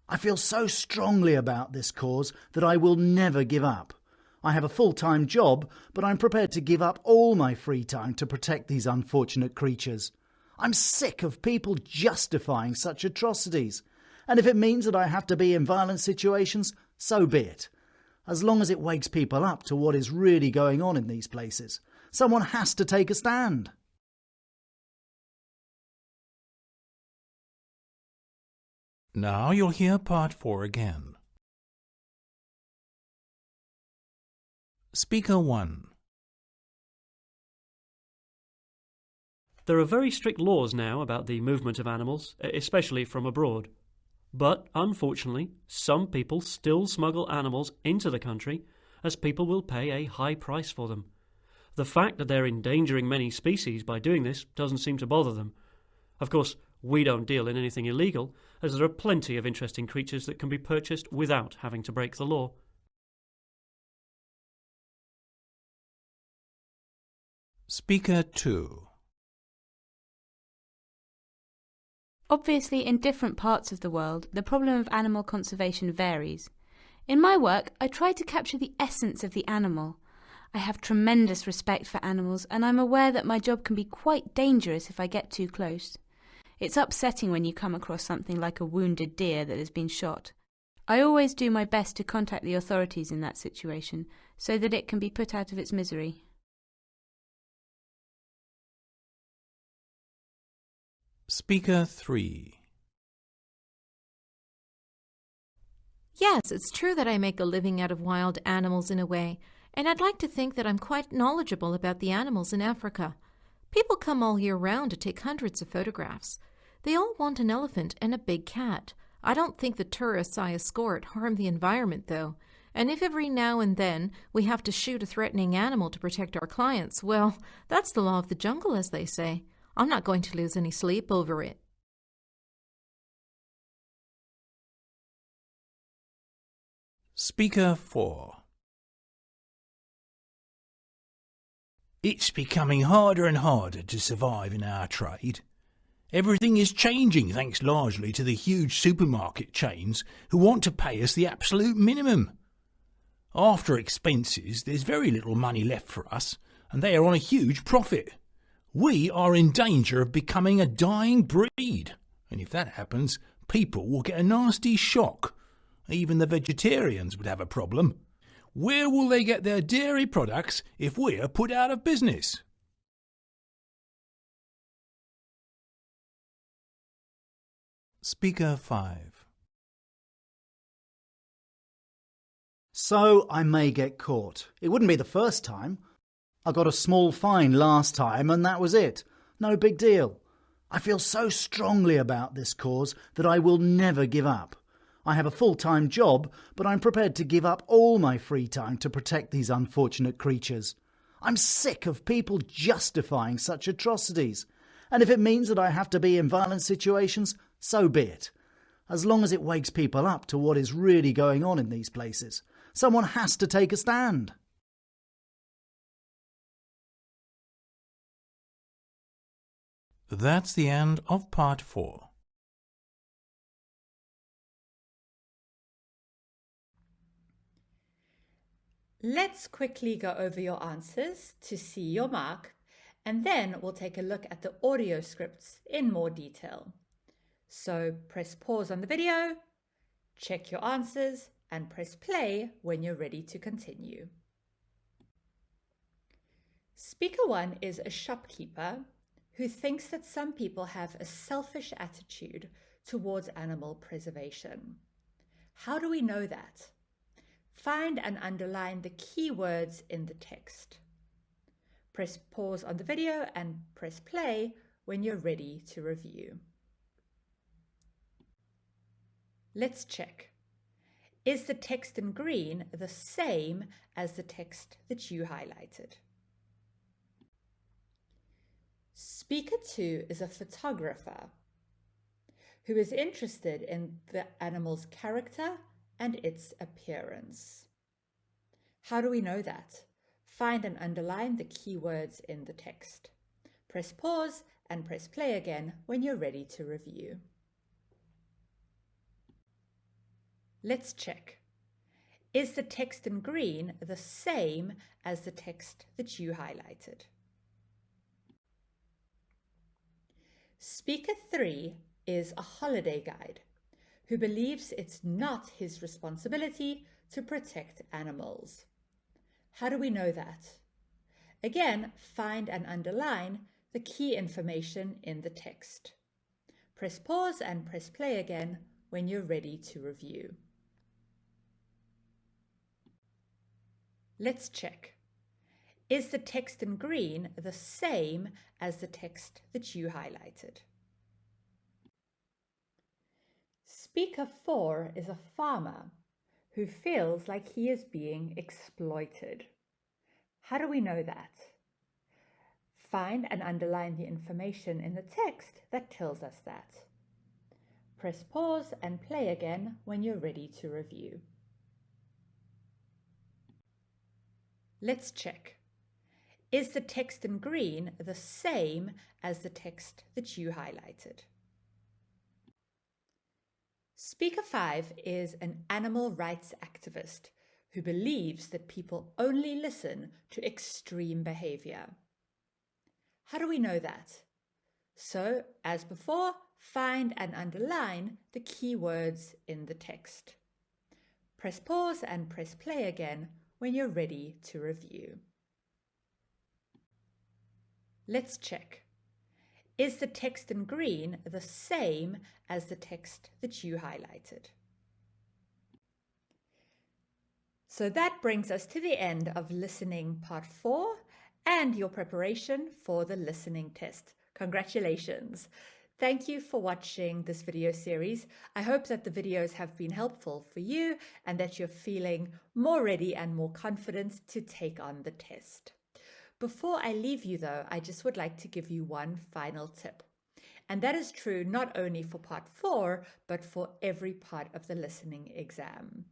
Speaker 5: I feel so strongly about this cause that I will never give up. I have a full-time job, but I'm prepared to give up all my free time to protect these unfortunate creatures. I'm sick of people justifying such atrocities. And if it means that I have to be in violent situations, so be it. As long as it wakes people up to what is really going on in these places. Someone has to take a stand.
Speaker 4: Now you'll hear part 4 again. Speaker 1.
Speaker 2: There are very strict laws now about the movement of animals, especially from abroad. But, unfortunately, some people still smuggle animals into the country, as people will pay a high price for them. The fact that they're endangering many species by doing this doesn't seem to bother them. Of course, we don't deal in anything illegal, as there are plenty of interesting creatures that can be purchased without having to break the law.
Speaker 4: Speaker 2.
Speaker 6: Obviously, in different parts of the world, the problem of animal conservation varies. In my work, I try to capture the essence of the animal. I have tremendous respect for animals, and I'm aware that my job can be quite dangerous if I get too close. It's upsetting when you come across something like a wounded deer that has been shot. I always do my best to contact the authorities in that situation, so that it can be put out of its misery.
Speaker 4: Speaker 3.
Speaker 8: Yes, it's true that I make a living out of wild animals in a way, and I'd like to think that I'm quite knowledgeable about the animals in Africa. People come all year round to take hundreds of photographs. They all want an elephant and a big cat. I don't think the tourists I escort harm the environment, though. And if every now and then we have to shoot a threatening animal to protect our clients, well, that's the law of the jungle, as they say. I'm not going to lose any sleep over it.
Speaker 4: Speaker 4.
Speaker 7: It's becoming harder and harder to survive in our trade. Everything is changing thanks largely to the huge supermarket chains who want to pay us the absolute minimum. After expenses, there's very little money left for us, and they are on a huge profit. We are in danger of becoming a dying breed, and if that happens, people will get a nasty shock. Even the vegetarians would have a problem. Where will they get their dairy products if we are put out of business?
Speaker 4: Speaker 5.
Speaker 5: So I may get caught. It wouldn't be the first time. I got a small fine last time and that was it. No big deal. I feel so strongly about this cause that I will never give up. I have a full-time job, but I'm prepared to give up all my free time to protect these unfortunate creatures. I'm sick of people justifying such atrocities. And if it means that I have to be in violent situations, so be it. As long as it wakes people up to what is really going on in these places. Someone has to take a stand.
Speaker 4: That's the end of Part 4.
Speaker 1: Let's quickly go over your answers to see your mark, and then we'll take a look at the audio scripts in more detail. So press pause on the video, check your answers, and press play when you're ready to continue. Speaker 1 is a shopkeeper who thinks that some people have a selfish attitude towards animal preservation. How do we know that? Find and underline the key words in the text. Press pause on the video and press play when you're ready to review. Let's check. Is the text in green the same as the text that you highlighted? Speaker 2 is a photographer who is interested in the animal's character and its appearance. How do we know that? Find and underline the key words in the text. Press pause and press play again when you're ready to review. Let's check. Is the text in green the same as the text that you highlighted? Speaker 3 is a holiday guide who believes it's not his responsibility to protect animals. How do we know that? Again, find and underline the key information in the text. Press pause and press play again when you're ready to review. Let's check. Is the text in green the same as the text that you highlighted? Speaker 4 is a farmer who feels like he is being exploited. How do we know that? Find and underline the information in the text that tells us that. Press pause and play again when you're ready to review. Let's check. Is the text in green the same as the text that you highlighted? Speaker 5 is an animal rights activist who believes that people only listen to extreme behavior. How do we know that? So, as before, find and underline the key words in the text. Press pause and press play again when you're ready to review. Let's check. Is the text in green the same as the text that you highlighted? So that brings us to the end of listening part 4 and your preparation for the listening test. Congratulations! Thank you for watching this video series. I hope that the videos have been helpful for you and that you're feeling more ready and more confident to take on the test. Before I leave you though, I just would like to give you one final tip. And that is true not only for part 4, but for every part of the listening exam.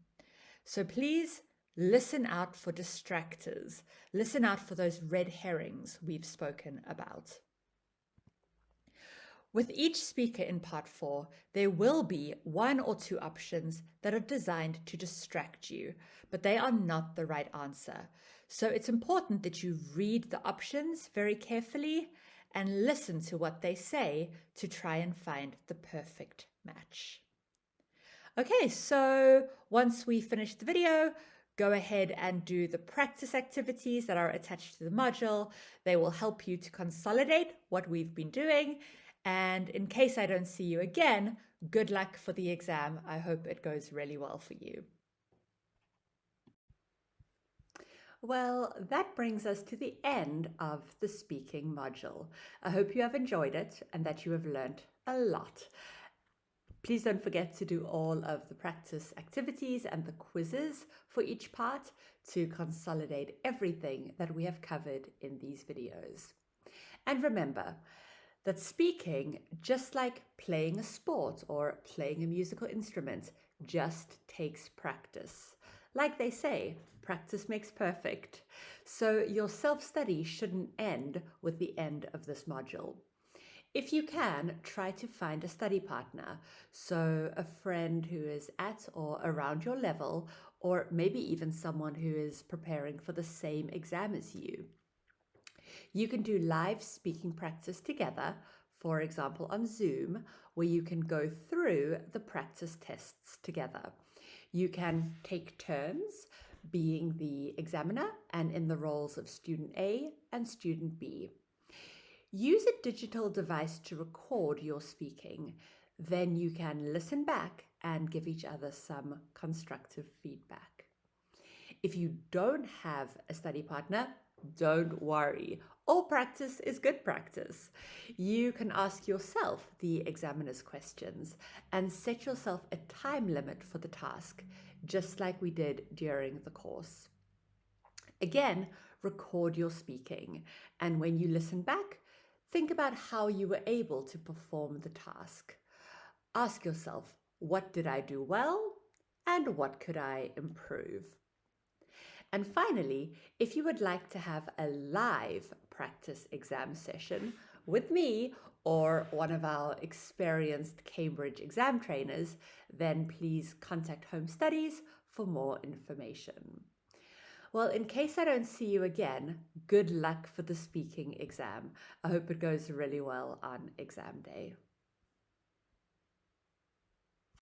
Speaker 1: So please listen out for distractors. Listen out for those red herrings we've spoken about. With each speaker in part 4, there will be 1 or 2 options that are designed to distract you, but they are not the right answer. So it's important that you read the options very carefully and listen to what they say to try and find the perfect match. Okay, so once we finish the video, go ahead and do the practice activities that are attached to the module. They will help you to consolidate what we've been doing. And in case I don't see you again, good luck for the exam. I hope it goes really well for you. Well, that brings us to the end of the speaking module. I hope you have enjoyed it and that you have learned a lot. Please don't forget to do all of the practice activities and the quizzes for each part to consolidate everything that we have covered in these videos. And remember that speaking, just like playing a sport or playing a musical instrument, just takes practice. Like they say, practice makes perfect. So your self-study shouldn't end with the end of this module. If you can, try to find a study partner, so a friend who is at or around your level, or maybe even someone who is preparing for the same exam as you. You can do live speaking practice together, for example on Zoom, where you can go through the practice tests together. You can take turns being the examiner and in the roles of student A and student B. Use a digital device to record your speaking. Then you can listen back and give each other some constructive feedback. If you don't have a study partner, don't worry. All practice is good practice. You can ask yourself the examiner's questions and set yourself a time limit for the task, just like we did during the course. Again, record your speaking, and when you listen back, think about how you were able to perform the task. Ask yourself, what did I do well, and what could I improve? And finally, if you would like to have a live practice exam session with me or one of our experienced Cambridge exam trainers, then please contact Home Studies for more information. Well, in case I don't see you again, good luck for the speaking exam. I hope it goes really well on exam day.